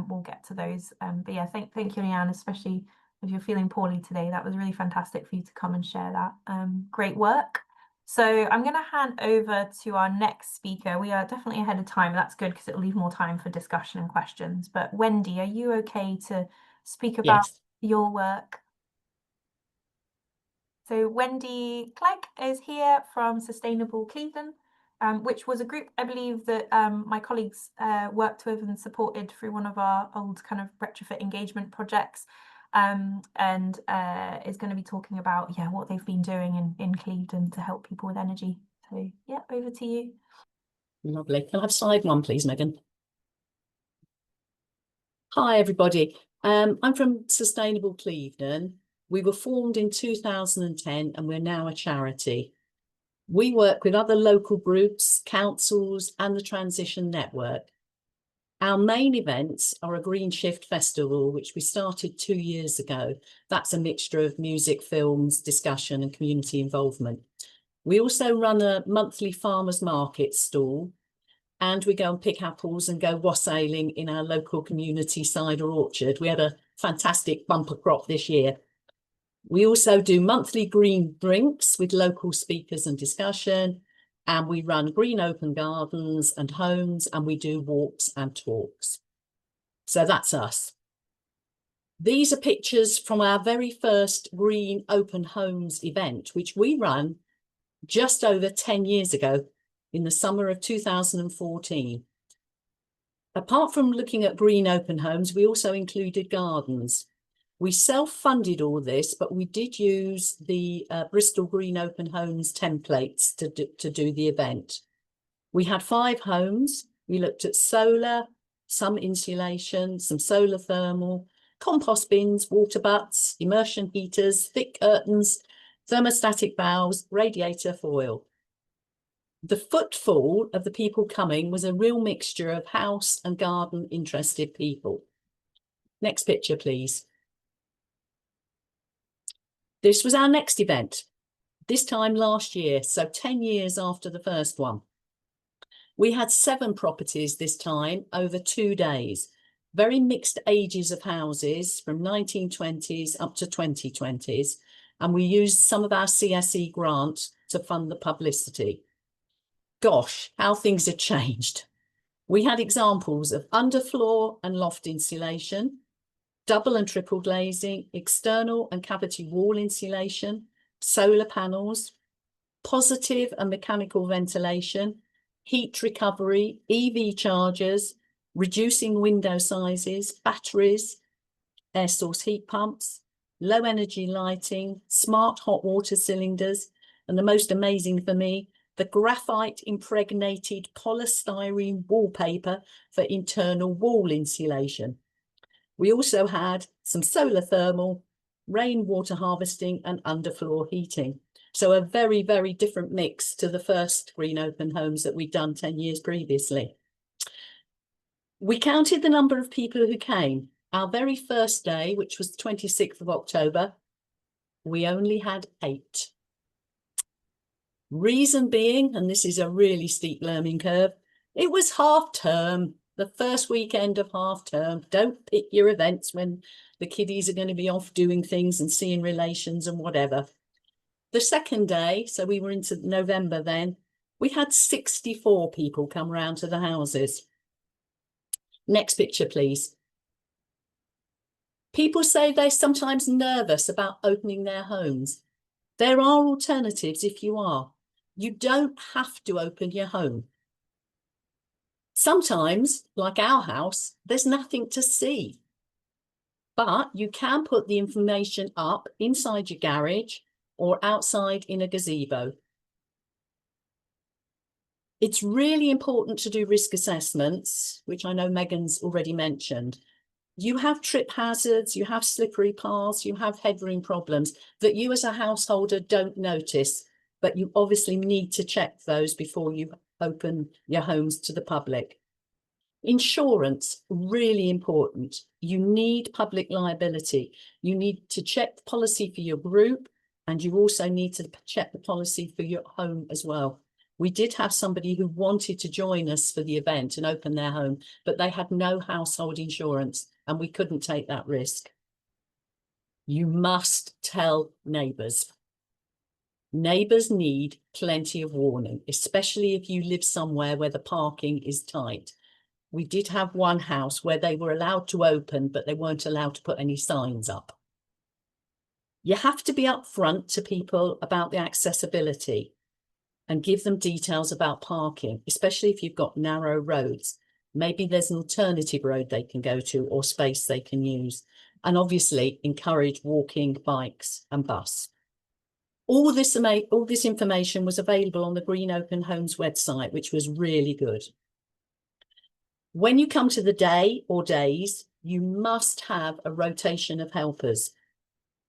we'll get to those. But yeah, thank you, Leanne, especially if you're feeling poorly today. That was really fantastic for you to come and share that. Great work. So I'm going to hand over to our next speaker. We are definitely ahead of time. That's good because it'll leave more time for discussion and questions. But Wendy, are you okay to speak about your work? So Wendy Clegg is here from Sustainable Cleveland, which was a group I believe that my colleagues worked with and supported through one of our old kind of retrofit engagement projects, and is going to be talking about what they've been doing in Cleveland to help people with energy. So yeah, over to you. Lovely. Can I have slide one, please, Megan? Hi, everybody. I'm from Sustainable Cleveland. We were formed in 2010 and we're now a charity. We work with other local groups, councils and the Transition Network. Our main events are a Green Shift Festival, which we started 2 years ago. That's a mixture of music, films, discussion and community involvement. We also run a monthly farmers market stall, and we go and pick apples and go wassailing in our local community cider orchard. We had a fantastic bumper crop this year. We also do monthly green drinks with local speakers and discussion, and we run green open gardens and homes, and we do walks and talks. So that's us. These are pictures from our very first Green Open Homes event, which we run just over 10 years ago in the summer of 2014. Apart from looking at green open homes, we also included gardens. We self-funded all this, but we did use the Bristol Green Open Homes templates to do the event. We had 5 homes. We looked at solar, some insulation, some solar thermal, compost bins, water butts, immersion heaters, thick curtains, thermostatic valves, radiator foil. The footfall of the people coming was a real mixture of house and garden interested people. Next picture, please. This was our next event, this time last year, so 10 years after the first one. We had 7 properties this time over 2 days, very mixed ages of houses from 1920s up to 2020s, and we used some of our CSE grants to fund the publicity. Gosh, how things have changed. We had examples of underfloor and loft insulation, double and triple glazing, external and cavity wall insulation, solar panels, positive and mechanical ventilation, heat recovery, EV chargers, reducing window sizes, batteries, air source heat pumps, low energy lighting, smart hot water cylinders, and the most amazing for me, the graphite impregnated polystyrene wallpaper for internal wall insulation. We also had some solar thermal, rainwater harvesting and underfloor heating. So a very, very different mix to the first Green Open Homes that we'd done 10 years previously. We counted the number of people who came. Our very first day, which was the 26th of October, we only had 8. Reason being, and this is a really steep learning curve, it was half term. The first weekend of half term. Don't pick your events when the kiddies are going to be off doing things and seeing relations and whatever. The second day, so we were into November then, we had 64 people come round to the houses. Next picture, please. People say they're sometimes nervous about opening their homes. There are alternatives if you are. You don't have to open your home. Sometimes, like our house, there's nothing to see. But you can put the information up inside your garage or outside in a gazebo. It's really important to do risk assessments, which I know Megan's already mentioned. You have trip hazards, you have slippery paths, you have headroom problems that you as a householder don't notice, but you obviously need to check those before you open your homes to the public. Insurance, really important. You need public liability. You need to check the policy for your group, and you also need to check the policy for your home as well. We did have somebody who wanted to join us for the event and open their home, but they had no household insurance and we couldn't take that risk. You must tell neighbours. Neighbours need plenty of warning, especially if you live somewhere where the parking is tight. We did have one house where they were allowed to open, but they weren't allowed to put any signs up. You have to be upfront to people about the accessibility and give them details about parking, especially if you've got narrow roads. Maybe there's an alternative road they can go to or space they can use. And obviously encourage walking, bikes and bus. All this information was available on the Green Open Homes website, which was really good. When you come to the day or days, you must have a rotation of helpers.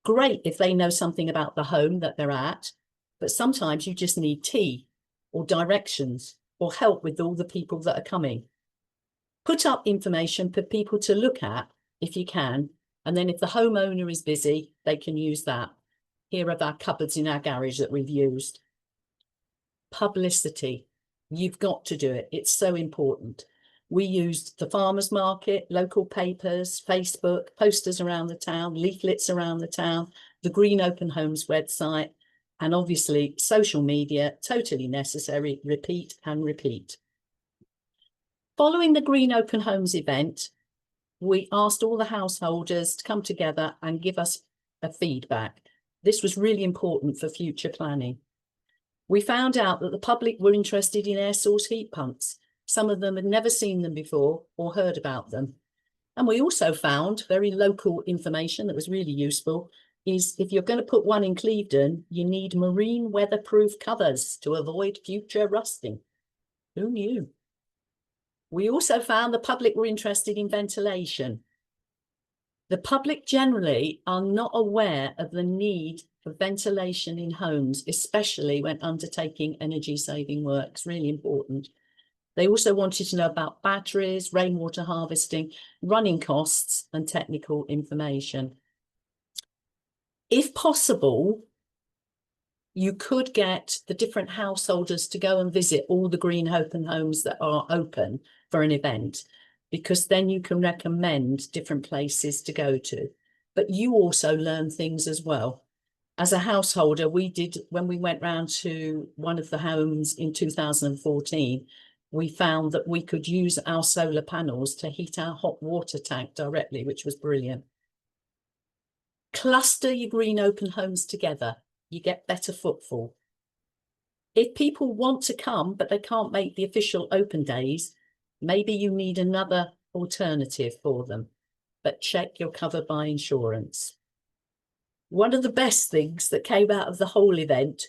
Great if they know something about the home that they're at, but sometimes you just need tea or directions or help with all the people that are coming. Put up information for people to look at if you can, and then if the homeowner is busy, they can use that. Here are our cupboards in our garage that we've used. Publicity. You've got to do it. It's so important. We used the farmers market, local papers, Facebook, posters around the town, leaflets around the town, the Green Open Homes website, and obviously social media, totally necessary, repeat and repeat. Following the Green Open Homes event, we asked all the householders to come together and give us a feedback. This was really important for future planning. We found out that the public were interested in air source heat pumps. Some of them had never seen them before or heard about them. And we also found very local information that was really useful is if you're going to put one in Clevedon, you need marine weatherproof covers to avoid future rusting. Who knew? We also found the public were interested in ventilation. The public generally are not aware of the need for ventilation in homes, especially when undertaking energy-saving works. Really important. They also wanted to know about batteries, rainwater harvesting, running costs, and technical information. If possible, you could get the different householders to go and visit all the Green Open Homes that are open for an event, because then you can recommend different places to go to. But you also learn things as well. As a householder, we did, when we went round to one of the homes in 2014, we found that we could use our solar panels to heat our hot water tank directly, which was brilliant. Cluster your Green Open Homes together. You get better footfall. If people want to come, but they can't make the official open days, maybe you need another alternative for them, but check you're covered by insurance. One of the best things that came out of the whole event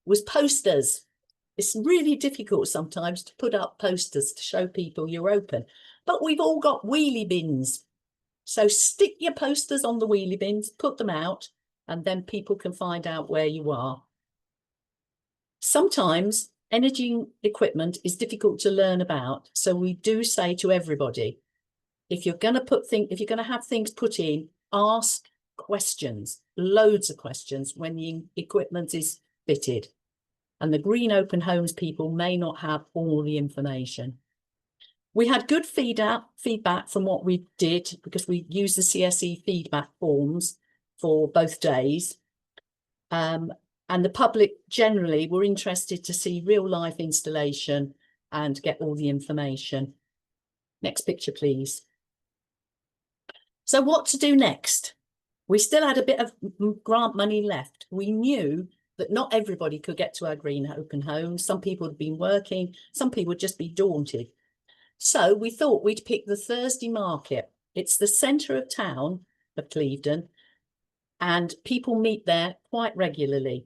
was posters. It's really difficult sometimes to put up posters to show people you're open, but we've all got wheelie bins. So stick your posters on the wheelie bins, put them out, and then people can find out where you are. Sometimes energy equipment is difficult to learn about, so we do say to everybody, if you're going to have things put in, ask questions, loads of questions when the equipment is fitted. And the Green Open Homes people may not have all the information. We had good feedback from what we did because we used the VCSE feedback forms for both days. And the public generally were interested to see real life installation and get all the information. Next picture, please. So what to do next? We still had a bit of grant money left. We knew that not everybody could get to our Green Open Homes. Some people had been working, some people would just be daunted. So we thought we'd pick the Thursday market. It's the centre of town of Clevedon, and people meet there quite regularly.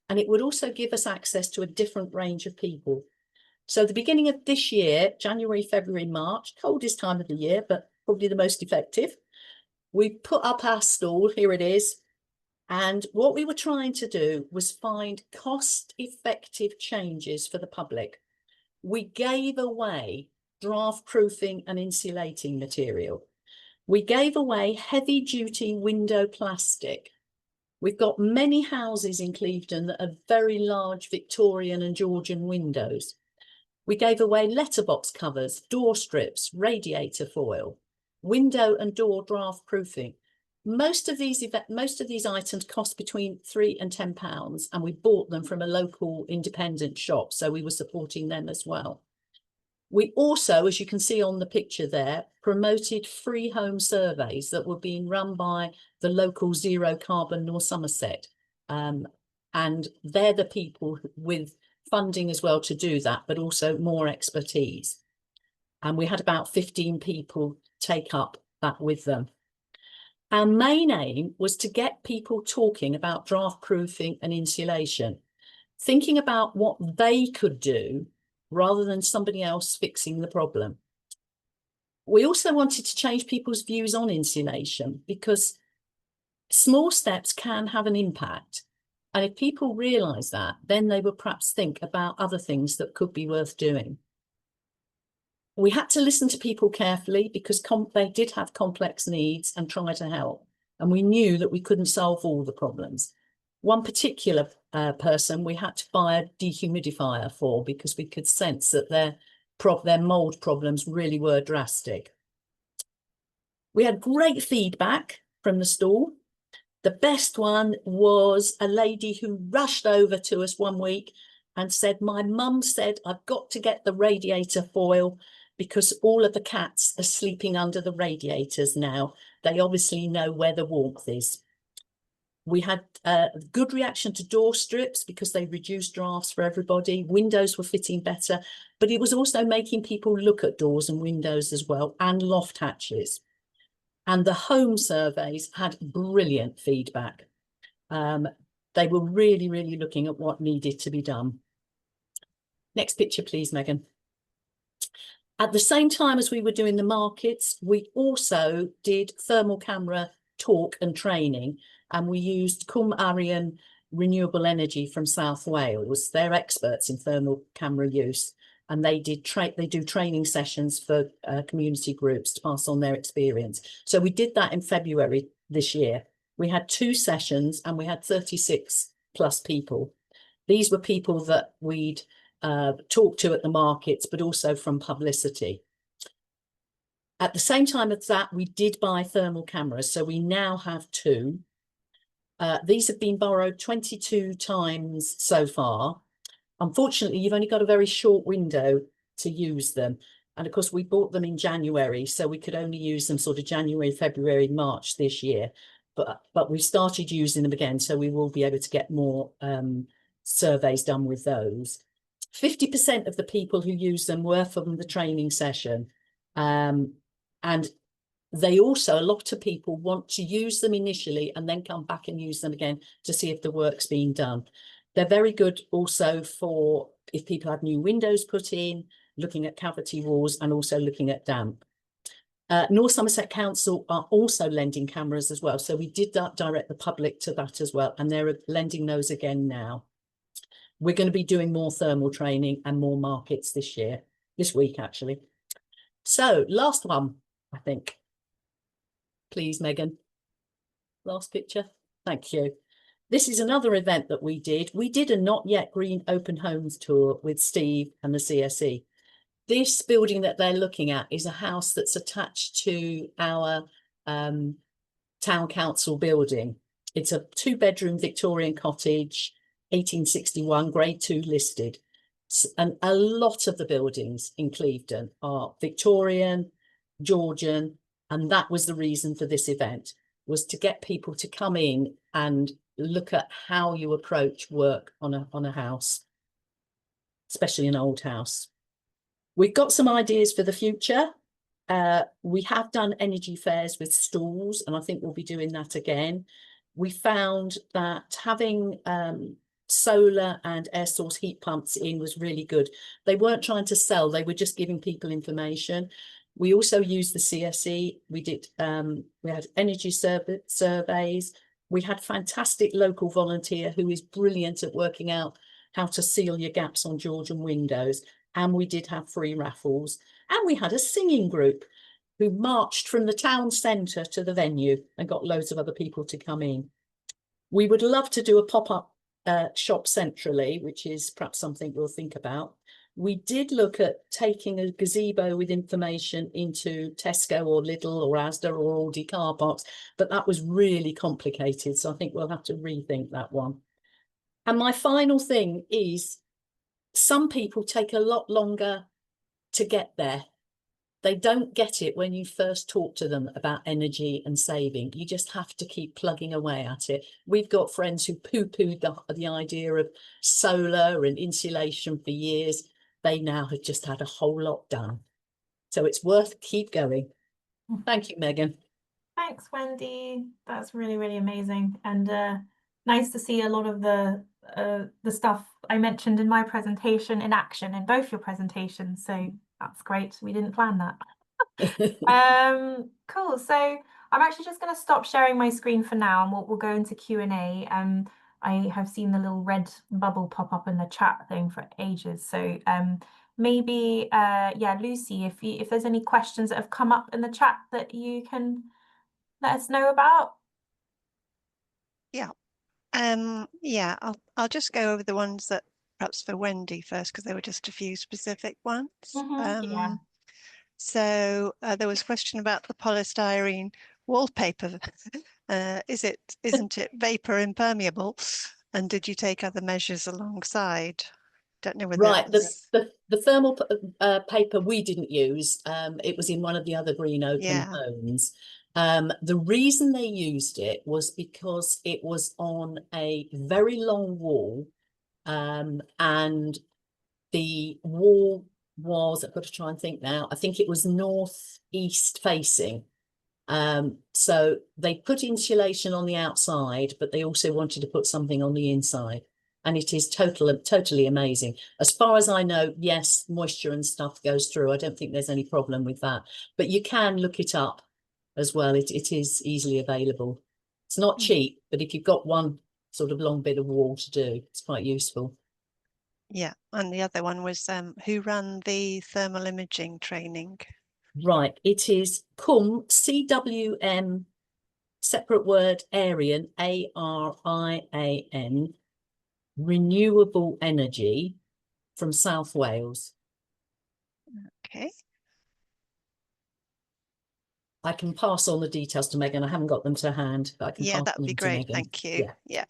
And it would also give us access to a different range of people. So the beginning of this year, January, February, March, coldest time of the year, but probably the most effective, we put up our stall, here it is. And what we were trying to do was find cost-effective changes for the public. We gave away draft proofing and insulating material. We gave away heavy-duty window plastic. We've got many houses in Clevedon that have very large Victorian and Georgian windows. We gave away letterbox covers, door strips, radiator foil, window and door draft proofing. Most of these items cost between £3 and £10, and we bought them from a local independent shop, so we were supporting them as well. We also, as you can see on the picture there, promoted free home surveys that were being run by the local Zero Carbon North Somerset. And they're the people with funding as well to do that, but also more expertise. And we had about 15 people take up that with them. Our main aim was to get people talking about draft proofing and insulation, thinking about what they could do rather than somebody else fixing the problem. We also wanted to change people's views on insulation, because small steps can have an impact. And if people realise that, then they would perhaps think about other things that could be worth doing. We had to listen to people carefully, because they did have complex needs, and try to help. And we knew that we couldn't solve all the problems. One particular person we had to buy a dehumidifier for, because we could sense that their mould problems really were drastic. We had great feedback from the stall. The best one was a lady who rushed over to us one week and said, "My mum said I've got to get the radiator foil because all of the cats are sleeping under the radiators now. They obviously know where the warmth is." We had a good reaction to door strips because they reduced drafts for everybody. Windows were fitting better, but it was also making people look at doors and windows as well, and loft hatches. And the home surveys had brilliant feedback. They were really, really looking at what needed to be done. Next picture, please, Megan. At the same time as we were doing the markets, we also did thermal camera talk and training, and we used Cwm Arian Renewable Energy from South Wales. They're experts in thermal camera use, and they do training sessions for community groups to pass on their experience. So we did that in February this year. We had 2 sessions and we had 36 plus people. These were people that we'd talked to at the markets, but also from publicity. At the same time as that, we did buy thermal cameras. So we now have 2. These have been borrowed 22 times so far. Unfortunately, you've only got a very short window to use them. And of course, we bought them in January, so we could only use them sort of January, February, March this year. But we started using them again, so we will be able to get more surveys done with those. 50% of the people who use them were from the training session. And they also, a lot of people want to use them initially and then come back and use them again to see if the work's being done. They're very good also for if people have new windows put in, looking at cavity walls, and also looking at damp. North Somerset Council are also lending cameras as well. So we did direct the public to that as well, and they're lending those again now. We're going to be doing more thermal training and more markets this week actually. So last one, I think. Please, Megan. Last picture. Thank you. This is another event that we did. We did a Not Yet Green Open Homes tour with Steve and the CSE. This building that they're looking at is a house that's attached to our town council building. It's a 2-bedroom Victorian cottage, 1861, grade 2 listed. And a lot of the buildings in Clevedon are Victorian, Georgian, and that was the reason for this event, was to get people to come in and look at how you approach work on a house, especially an old house. We've got some ideas for the future. We have done energy fairs with stalls, and I think we'll be doing that again. We found that having solar and air source heat pumps in was really good. They weren't trying to sell, they were just giving people information. We also used the CSE. We had energy surveys. We had fantastic local volunteer who is brilliant at working out how to seal your gaps on Georgian windows. And we did have free raffles. And we had a singing group who marched from the town centre to the venue and got loads of other people to come in. We would love to do a pop-up shop centrally, which is perhaps something we'll think about. We did look at taking a gazebo with information into Tesco or Lidl or Asda or Aldi car parks, but that was really complicated. So I think we'll have to rethink that one. And my final thing is, some people take a lot longer to get there. They don't get it when you first talk to them about energy and saving. You just have to keep plugging away at it. We've got friends who poo-pooed the idea of solar and insulation for years. They now have just had a whole lot done. So it's worth keep going. Thank you, Megan. Thanks, Wendy. That's really, really amazing. And nice to see a lot of the stuff I mentioned in my presentation in action in both your presentations. So that's great. We didn't plan that. Cool. So I'm actually just going to stop sharing my screen for now, and we'll go into Q&A. I have seen the little red bubble pop up in the chat thing for ages. So maybe yeah, Lucy, if there's any questions that have come up in the chat that you can let us know about. Yeah. Yeah, I'll just go over the ones that perhaps for Wendy first, because there were just a few specific ones. Yeah. So there was a question about the polystyrene wallpaper. Isn't it vapor impermeable? And did you take other measures alongside? Don't know whether Right, the thermal paper we didn't use. It was in one of the other green open homes. The reason they used it was because it was on a very long wall, and the wall was, I've got to try and think now, I think it was northeast facing. So they put insulation on the outside, but they also wanted to put something on the inside. And it is totally amazing. As far as I know, yes, moisture and stuff goes through. I don't think there's any problem with that. But you can look it up as well. It is easily available. It's not cheap, but if you've got one sort of long bit of wall to do, it's quite useful. Yeah, and the other one was who ran the thermal imaging training? Right, it is CWM, CWM, separate word, Arian, ARIAN, renewable energy from South Wales. Okay. I can pass on the details to Megan. I haven't got them to hand, but I can pass that would them be to great. Megan. Thank you. Yeah.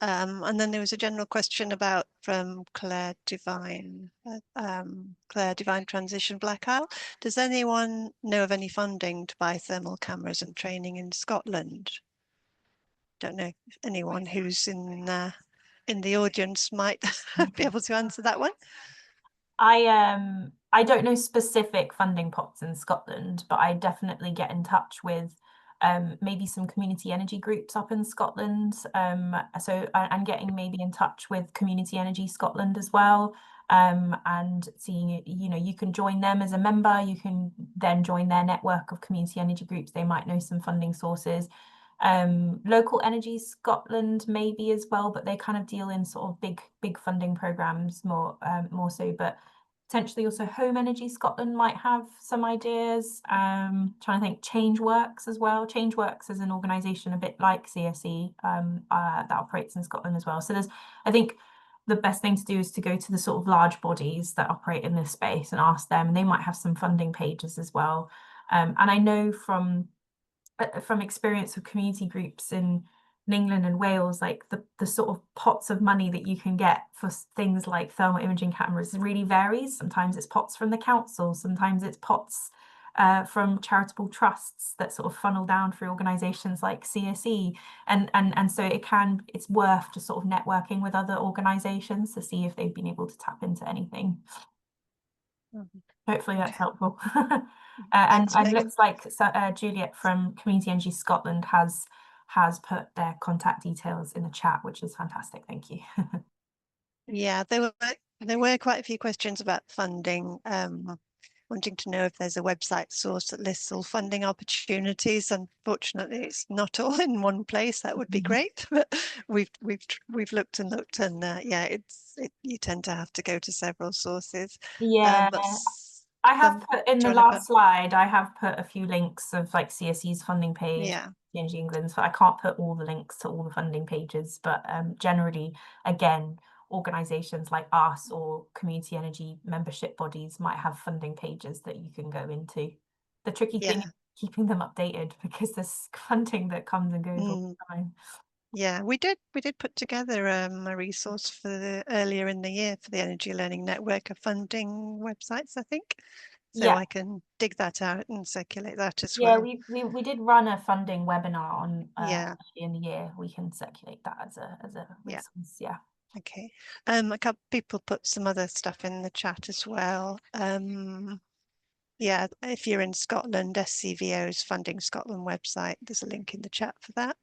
And then there was a general question about from Claire Divine Transition Black Isle. Does anyone know of any funding to buy thermal cameras and training in Scotland? Don't know if anyone who's in the audience might be able to answer that one. I don't know specific funding pots in Scotland, but I definitely get in touch with maybe some community energy groups up in Scotland. So I'm getting maybe in touch with Community Energy Scotland as well. And seeing, you know, you can join them as a member. You can then join their network of community energy groups. They might know some funding sources. Local Energy Scotland maybe as well, but they kind of deal in sort of big funding programs more so. But potentially also Home Energy Scotland might have some ideas. Trying to think, Changeworks as well. Changeworks is an organisation a bit like CSE that operates in Scotland as well. So I think the best thing to do is to go to the sort of large bodies that operate in this space and ask them, and they might have some funding pages as well. And I know from experience of community groups in England and Wales, like the sort of pots of money that you can get for things like thermal imaging cameras really varies. Sometimes it's pots from the council, sometimes it's pots from charitable trusts that sort of funnel down through organisations like CSE, and so it's worth just sort of networking with other organisations to see if they've been able to tap into anything. Hopefully that's helpful. And it looks like Juliet from Community Energy Scotland has put their contact details in the chat, which is fantastic. Thank you. Yeah, there were quite a few questions about funding, wanting to know if there's a website source that lists all funding opportunities. Unfortunately, it's not all in one place. That would be great, but we've looked and looked, and you tend to have to go to several sources. Yeah. I have put in the last slide, I have put a few links of like CSE's funding page. Yeah. Energy England, so I can't put all the links to all the funding pages, but generally, again, organisations like us or community energy membership bodies might have funding pages that you can go into. The tricky thing is keeping them updated because there's funding that comes and goes all the time. Yeah, we did put together a resource for earlier in the year for the Energy Learning Network of funding websites, I think. So Yeah. I can dig that out and circulate that as Yeah, well. we did run a funding webinar on Yeah. in the year. We can circulate that as a resource. Yeah. Okay. A couple people put some other stuff in the chat as well. Yeah, if you're in Scotland, SCVO's Funding Scotland website, there's a link in the chat for that.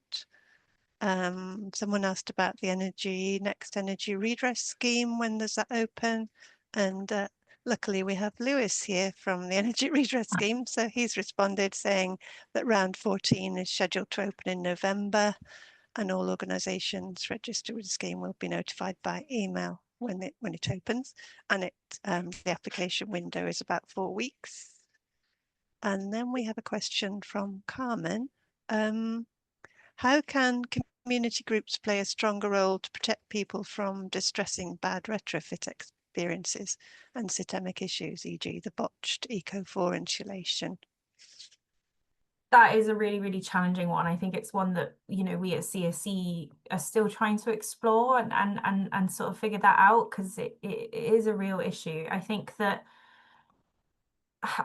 Someone asked about the Next Energy Redress Scheme, when does that open? And luckily we have Lewis here from the Energy Redress Scheme, so he's responded saying that round 14 is scheduled to open in November, and all organisations registered with the scheme will be notified by email when it opens, and the application window is about 4 weeks. And then we have a question from Carmen. How can community groups play a stronger role to protect people from distressing bad retrofit experiences and systemic issues, e.g. the botched Eco4 insulation? That is a really, really challenging one. I think it's one that, you know, we at CSE are still trying to explore and sort of figure that out, because it is a real issue. I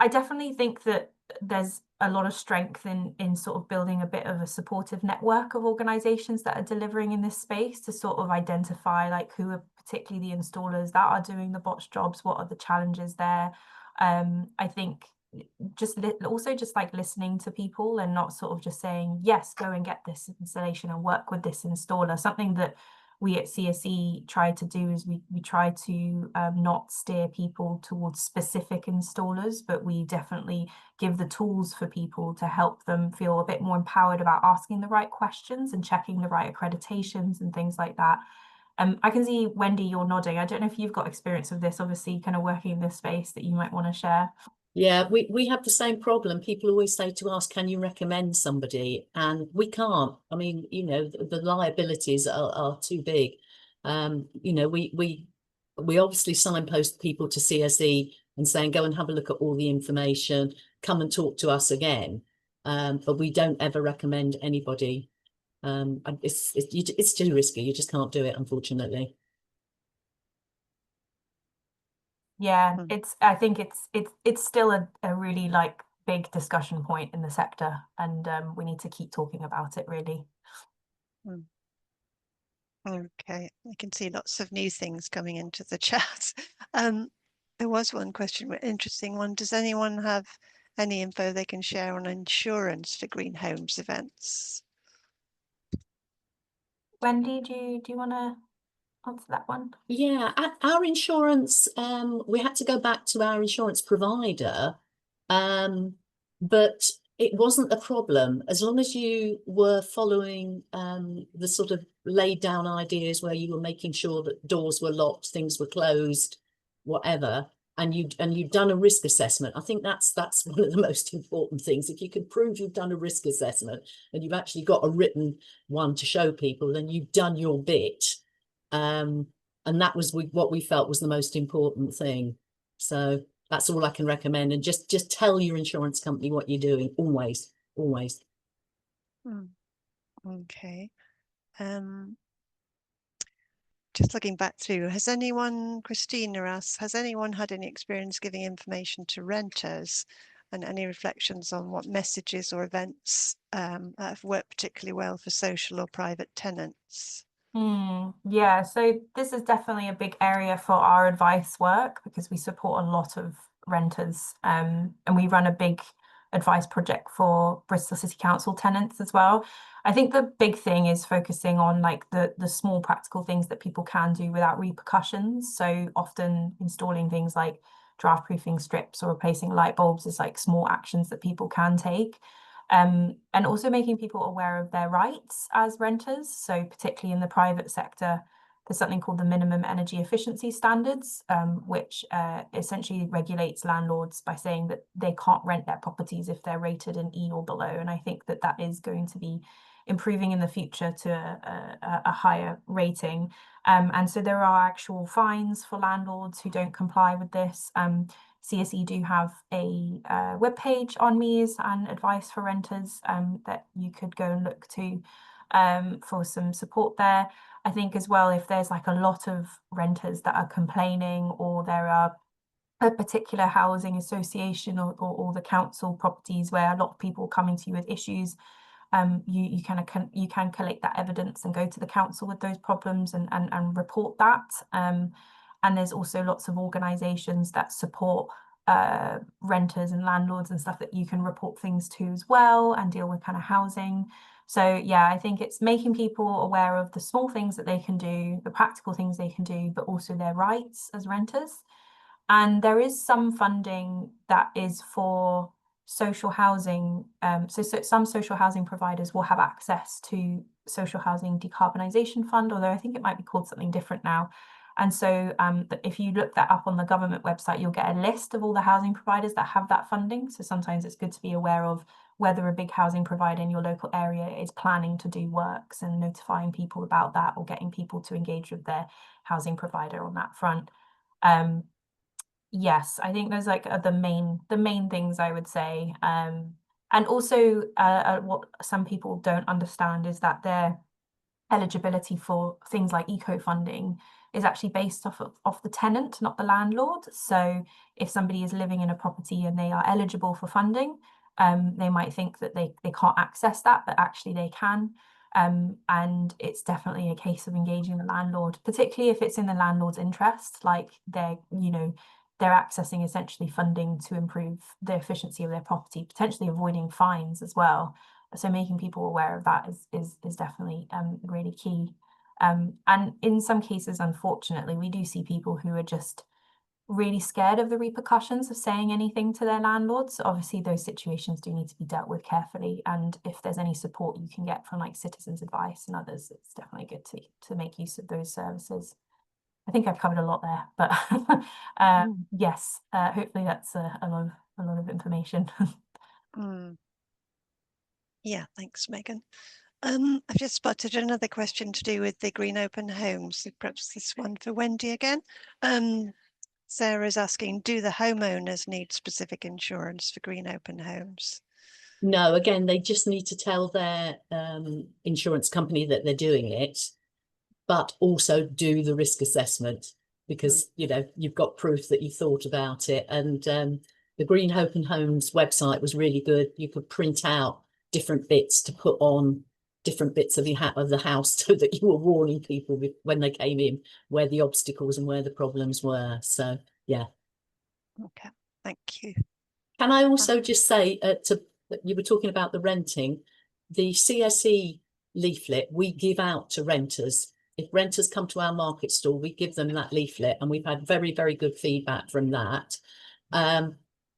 definitely think that there's a lot of strength in sort of building a bit of a supportive network of organizations that are delivering in this space, to sort of identify like who are particularly the installers that are doing the botched jobs, what are the challenges there. I think also just like listening to people and not sort of just saying, yes, go and get this installation and work with this installer. Something that we at CSE try to do is we try to not steer people towards specific installers, but we definitely give the tools for people to help them feel a bit more empowered about asking the right questions and checking the right accreditations and things like that. I can see, Wendy, you're nodding. I don't know if you've got experience of this, obviously kind of working in this space, that you might want to share. Yeah, we have the same problem. People always say to us, can you recommend somebody? And we can't. I mean, you know, the liabilities are too big. You know, we obviously signpost people to CSE and saying, go and have a look at all the information, come and talk to us again. But we don't ever recommend anybody. It's too risky. You just can't do it, unfortunately. Yeah, I think it's still a really like big discussion point in the sector, and we need to keep talking about it, really. Okay, I can see lots of new things coming into the chat. There was one question, an interesting one. Does anyone have any info they can share on insurance for green homes events? Wendy, do you want to answer that one? Yeah, our insurance, we had to go back to our insurance provider, but it wasn't a problem as long as you were following the sort of laid down ideas where you were making sure that doors were locked, things were closed, whatever, and you'd done a risk assessment. I think that's one of the most important things. If you can prove you've done a risk assessment and you've actually got a written one to show people, then you've done your bit. And that was what we felt was the most important thing. So that's all I can recommend. And just tell your insurance company what you're doing, always. Okay. Just looking back through, Christina asks, has anyone had any experience giving information to renters, and any reflections on what messages or events have worked particularly well for social or private tenants? Yeah, so this is definitely a big area for our advice work, because we support a lot of renters, and we run a big advice project for Bristol City Council tenants as well. I think the big thing is focusing on like the small practical things that people can do without repercussions. So often installing things like draft proofing strips or replacing light bulbs is like small actions that people can take. And also making people aware of their rights as renters. So particularly in the private sector, there's something called the minimum energy efficiency standards, which essentially regulates landlords by saying that they can't rent their properties if they're rated an E or below. And I think that that is going to be improving in the future to a higher rating. And so there are actual fines for landlords who don't comply with this. CSE do have a webpage on MEES and advice for renters that you could go and look to for some support there. I think as well, if there's like a lot of renters that are complaining, or there are a particular housing association or the council properties where a lot of people are coming to you with issues, you can collect that evidence and go to the council with those problems and report that. And there's also lots of organisations that support renters and landlords and stuff that you can report things to as well and deal with kind of housing. So yeah, I think it's making people aware of the small things that they can do, the practical things they can do, but also their rights as renters. And there is some funding that is for social housing. So some social housing providers will have access to social housing decarbonisation fund, although I think it might be called something different now. And so if you look that up on the government website, you'll get a list of all the housing providers that have that funding. So sometimes it's good to be aware of whether a big housing provider in your local area is planning to do works and notifying people about that, or getting people to engage with their housing provider on that front. Yes, I think those like are the main things I would say. And also what some people don't understand is that their eligibility for things like eco-funding is actually based off the tenant, not the landlord. So if somebody is living in a property and they are eligible for funding, they might think that they can't access that, but actually they can. And it's definitely a case of engaging the landlord, particularly if it's in the landlord's interest, like they're accessing essentially funding to improve the efficiency of their property, potentially avoiding fines as well. So making people aware of that is definitely really key. And in some cases, unfortunately, we do see people who are just really scared of the repercussions of saying anything to their landlords. So obviously, those situations do need to be dealt with carefully. And if there's any support you can get from like Citizens Advice and others, it's definitely good to make use of those services. I think I've covered a lot there, but yes, hopefully that's a lot of information. Yeah, thanks, Megan. I've just spotted another question to do with the green open homes. So perhaps this one for Wendy again. Sarah's asking, do the homeowners need specific insurance for green open homes? No, again, they just need to tell their insurance company that they're doing it, but also do the risk assessment, because you've got proof that you thought about it. And the Green Open Homes website was really good. You could print out different bits to put on different bits of the house so that you were warning people when they came in where the obstacles and where the problems were. So yeah. Okay, thank you. Can I also just say you were talking about the renting, the CSE leaflet we give out to renters. If renters come to our market stall, we give them that leaflet, and we've had very, very good feedback from that.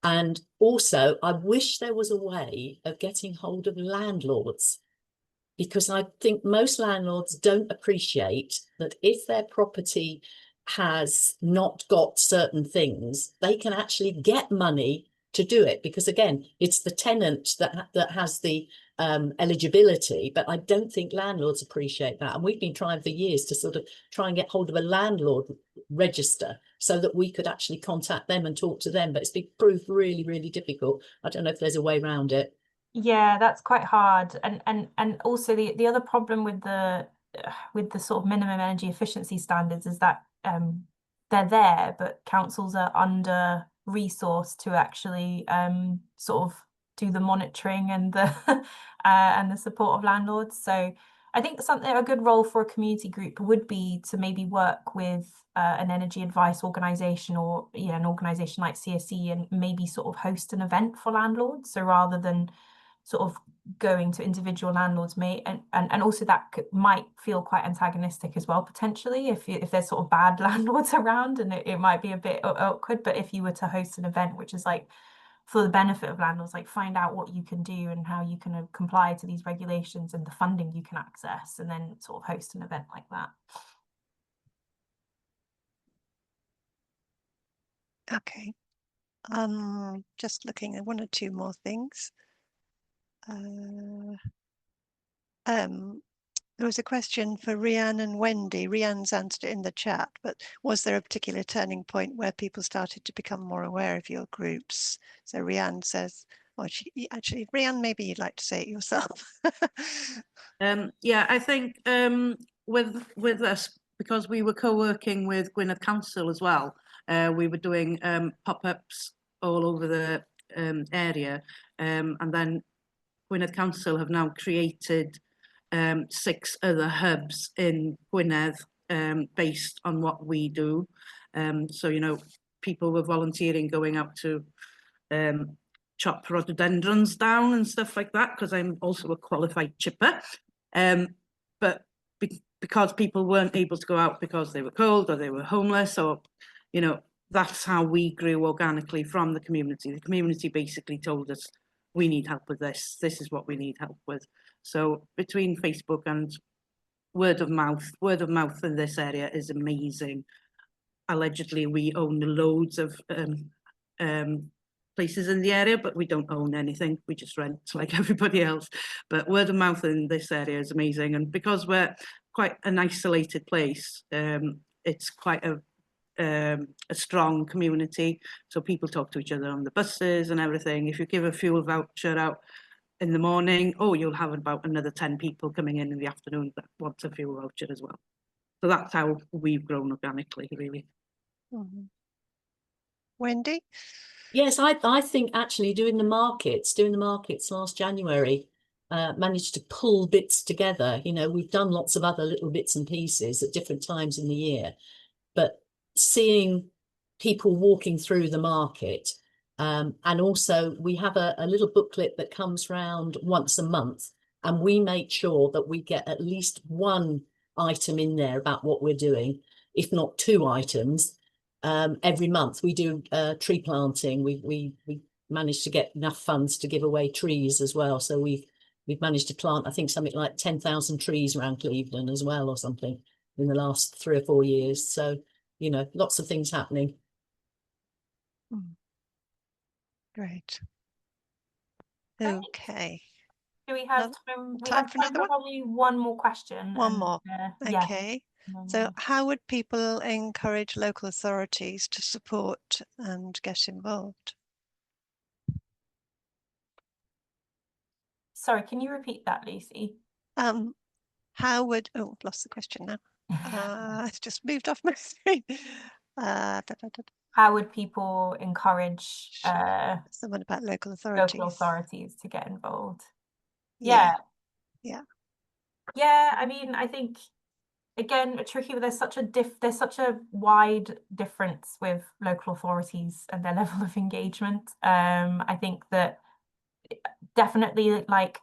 And also, I wish there was a way of getting hold of landlords, because I think most landlords don't appreciate that if their property has not got certain things, they can actually get money to do it, because again, it's the tenant that has the eligibility. But I don't think landlords appreciate that, and we've been trying for years to sort of try and get hold of a landlord register so that we could actually contact them and talk to them, but it's been proved really, really difficult. I don't know if there's a way around it. Yeah, that's quite hard. And also the other problem with the sort of minimum energy efficiency standards is that they're there, but councils are under resourced to actually sort of do the monitoring and the and the support of landlords. So I think a good role for a community group would be to maybe work with an energy advice organisation, or an organisation like CSE, and maybe sort of host an event for landlords. So rather than sort of going to individual landlords, and also that might feel quite antagonistic as well, potentially, if there's sort of bad landlords around, and it might be a bit awkward. But if you were to host an event which is like for the benefit of landlords, like find out what you can do and how you can comply to these regulations and the funding you can access, and then sort of host an event like that. Okay. Just looking at one or two more things. There was a question for Rhiann and Wendy. Rhiann's answered it in the chat, but was there a particular turning point where people started to become more aware of your groups? So Rhiann says, well, actually, Rhiann, maybe you'd like to say it yourself. Yeah, I think with us, because we were co-working with Gwynedd Council as well, we were doing pop-ups all over the area, and then Gwynedd Council have now created 6 other hubs in Gwynedd based on what we do. So, you know, people were volunteering going out to chop rhododendrons down and stuff like that, because I'm also a qualified chipper. But because people weren't able to go out because they were cold or they were homeless, or, you know, that's how we grew organically from the community. The community basically told us, we need help with this. This is what we need help with. So between Facebook and word of mouth in this area is amazing. Allegedly, we own loads of places in the area, but we don't own anything. We just rent like everybody else. But word of mouth in this area is amazing. And because we're quite an isolated place, it's quite a strong community. So people talk to each other on the buses and everything. If you give a fuel voucher out in the morning, oh, you'll have about another 10 people coming in the afternoon that want a fuel voucher as well. So that's how we've grown organically, really. Mm-hmm. Wendy? Yes, I think actually doing the markets last January, managed to pull bits together. You know, we've done lots of other little bits and pieces at different times in the year, but seeing people walking through the market, and also we have a little booklet that comes round once a month, and we make sure that we get at least one item in there about what we're doing, if not 2 items. Every month we do tree planting. We managed to get enough funds to give away trees as well. So we've managed to plant, I think, something like 10,000 trees around Cleveland as well, or something, in the last 3 or 4 years. So, you know, lots of things happening. Great. Okay. Do we have time? We Time have for another one? probably one more question. One more. Yeah. Okay. So how would people encourage local authorities to support and get involved? Sorry, can you repeat that, Lucy? How would, oh, I've lost the question now. It's just moved off my screen. How would people encourage someone about local authorities to get involved? Yeah. I mean, I think, again, tricky, but there's such a wide difference with local authorities and their level of engagement. I think that definitely, like,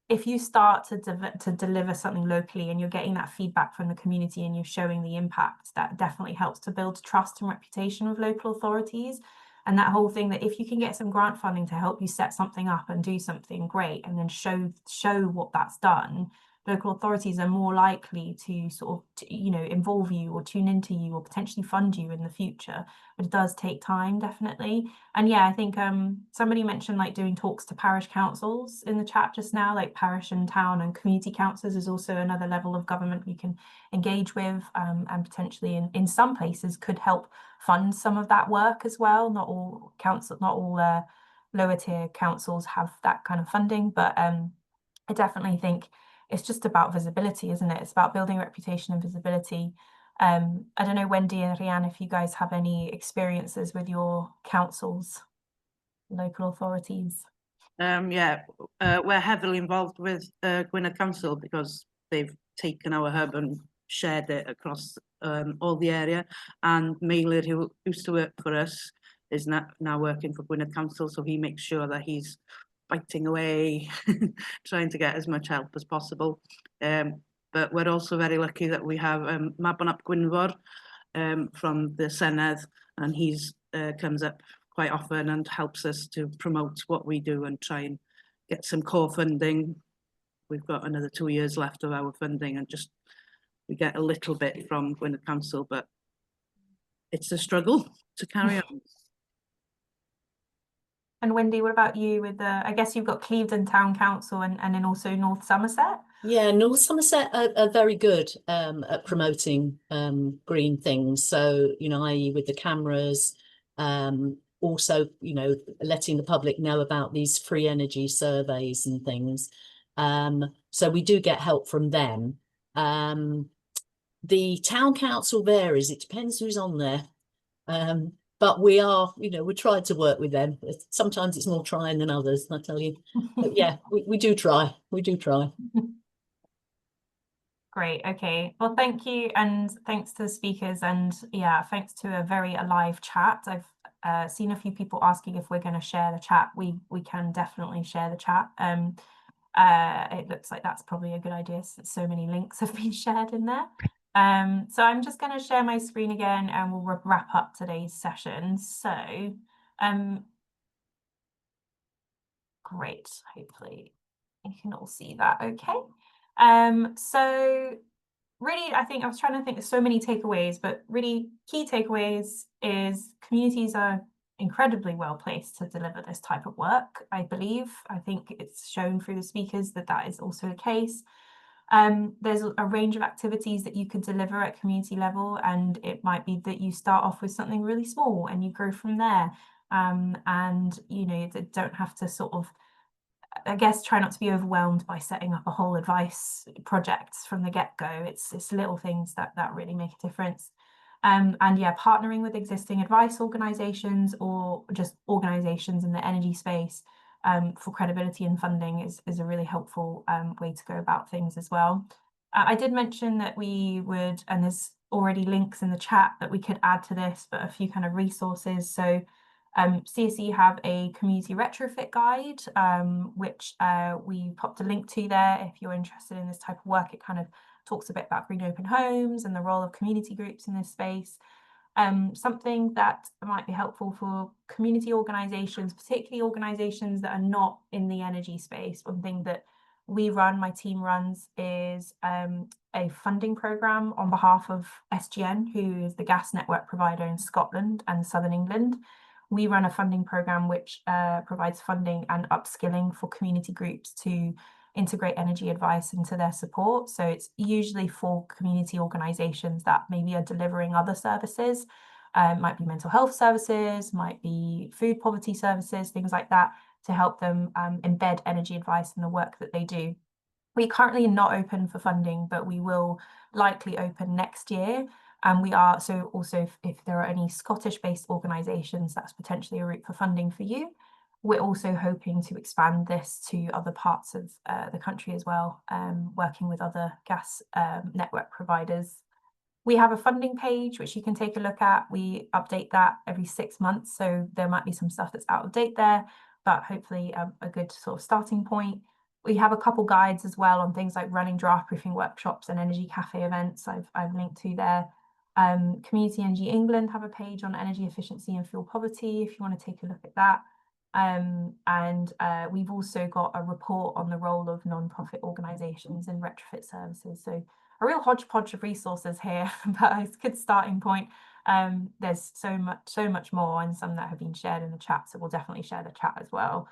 if you start to deliver something locally and you're getting that feedback from the community and you're showing the impact, that definitely helps to build trust and reputation with local authorities. And that whole thing that if you can get some grant funding to help you set something up and do something great, and then show what that's done, local authorities are more likely to sort of, you know, involve you or tune into you or potentially fund you in the future. But it does take time, definitely. And yeah, I think somebody mentioned like doing talks to parish councils in the chat just now, like parish and town and community councils is also another level of government you can engage with, and potentially in some places could help fund some of that work as well. Not all lower tier councils have that kind of funding, but I definitely think it's just about visibility, isn't it? It's about building reputation and visibility. I don't know, Wendy and Rhiann, if you guys have any experiences with your councils, local authorities. Yeah, we're heavily involved with Gwynedd Council because they've taken our hub and shared it across all the area. And Mailer, who used to work for us, is now working for Gwynedd Council, so he makes sure that he's fighting away, trying to get as much help as possible. But we're also very lucky that we have Mabon ap Gwynfor from the Senedd, and he's comes up quite often and helps us to promote what we do and try and get some core funding. We've got another 2 years left of our funding, and just we get a little bit from Gwynedd Council, but it's a struggle to carry on. And Wendy, what about you with I guess you've got Clevedon Town Council and then also North Somerset? Yeah, North Somerset are very good at promoting green things. So, i.e. with the cameras, also, letting the public know about these free energy surveys and things. So we do get help from them. The town council varies. It depends who's on there. But we are, we try to work with them. Sometimes it's more trying than others, I tell you. But yeah, we do try. We do try. Great. Okay. Well, thank you. And thanks to the speakers. And yeah, thanks to a very alive chat. I've seen a few people asking if we're going to share the chat. We can definitely share the chat. It looks like that's probably a good idea since so many links have been shared in there. So I'm just going to share my screen again and we'll wrap up today's session. So, great. Hopefully you can all see that. Okay. So really, I think I was trying to think of so many takeaways, but really key takeaways is communities are incredibly well placed to deliver this type of work, I believe. I think it's shown through the speakers that that is also the case. There's a range of activities that you could deliver at community level, and it might be that you start off with something really small and you grow from there. And you don't have to sort of, I guess, try not to be overwhelmed by setting up a whole advice project from the get-go. It's little things that really make a difference. And yeah, partnering with existing advice organisations or just organisations in the energy space for credibility and funding is a really helpful way to go about things as well. I did mention that we would, and there's already links in the chat that we could add to this, but a few kind of resources. So CSE have a community retrofit guide, which we popped a link to there. If you're interested in this type of work, it kind of talks a bit about green open homes and the role of community groups in this space. Something that might be helpful for community organisations, particularly organisations that are not in the energy space. One thing that we run, my team runs, is a funding programme on behalf of SGN, who is the gas network provider in Scotland and Southern England. We run a funding programme which provides funding and upskilling for community groups to integrate energy advice into their support. So it's usually for community organisations that maybe are delivering other services. Might be mental health services, might be food poverty services, things like that, to help them embed energy advice in the work that they do. We're currently not open for funding, but we will likely open next year. And we are, so also if there are any Scottish-based organisations, that's potentially a route for funding for you. We're also hoping to expand this to other parts of the country as well, working with other gas network providers. We have a funding page, which you can take a look at. We update that every 6 months, so there might be some stuff that's out of date there, but hopefully a good sort of starting point. We have a couple guides as well on things like running draft proofing workshops and energy cafe events I've linked to there. Community Energy England have a page on energy efficiency and fuel poverty if you want to take a look at that. And we've also got a report on the role of non-profit organisations in retrofit services. So a real hodgepodge of resources here, but it's a good starting point. There's so much more, and some that have been shared in the chat, so we'll definitely share the chat as well.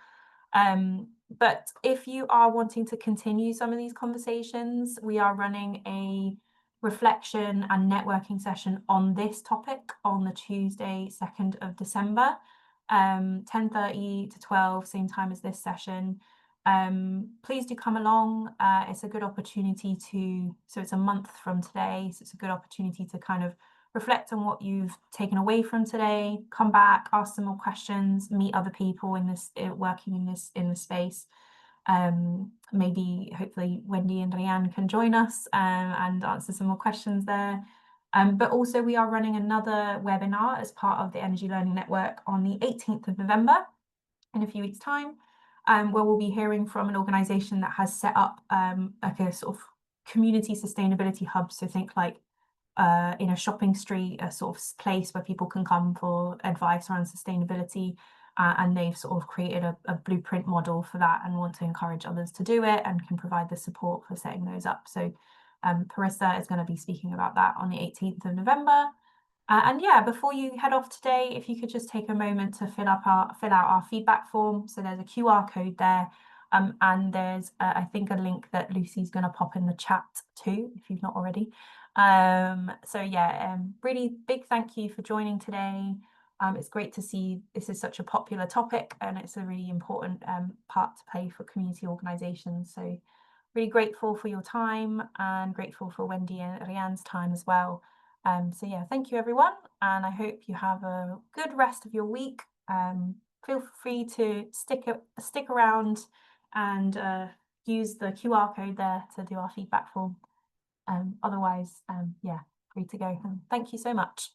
But if you are wanting to continue some of these conversations, we are running a reflection and networking session on this topic on the Tuesday, 2nd of December, 10:30 to 12, same time as this session. Please do come along. It's a good opportunity so it's a month from today, so it's a good opportunity to kind of reflect on what you've taken away from today, come back, ask some more questions, meet other people in this working in the space. Maybe hopefully Wendy and Diane can join us and answer some more questions there. But also we are running another webinar as part of the Energy Learning Network on the 18th of November in a few weeks' time, where we'll be hearing from an organisation that has set up like a sort of community sustainability hub. So think like in a shopping street, a sort of place where people can come for advice around sustainability. And they've sort of created a blueprint model for that and want to encourage others to do it and can provide the support for setting those up. So Parissa is going to be speaking about that on the 18th of November. And yeah, before you head off today, if you could just take a moment to fill out our feedback form. So there's a QR code there, and there's I think a link that Lucy's going to pop in the chat too, if you've not already. So yeah, really big thank you for joining today. It's great to see this is such a popular topic, and it's a really important part to play for community organisations. So really grateful for your time, and grateful for Wendy and Rianne's time as well. So yeah, thank you everyone, and I hope you have a good rest of your week. Feel free to stick around and use the QR code there to do our feedback form. Otherwise, yeah, free to go. Thank you so much.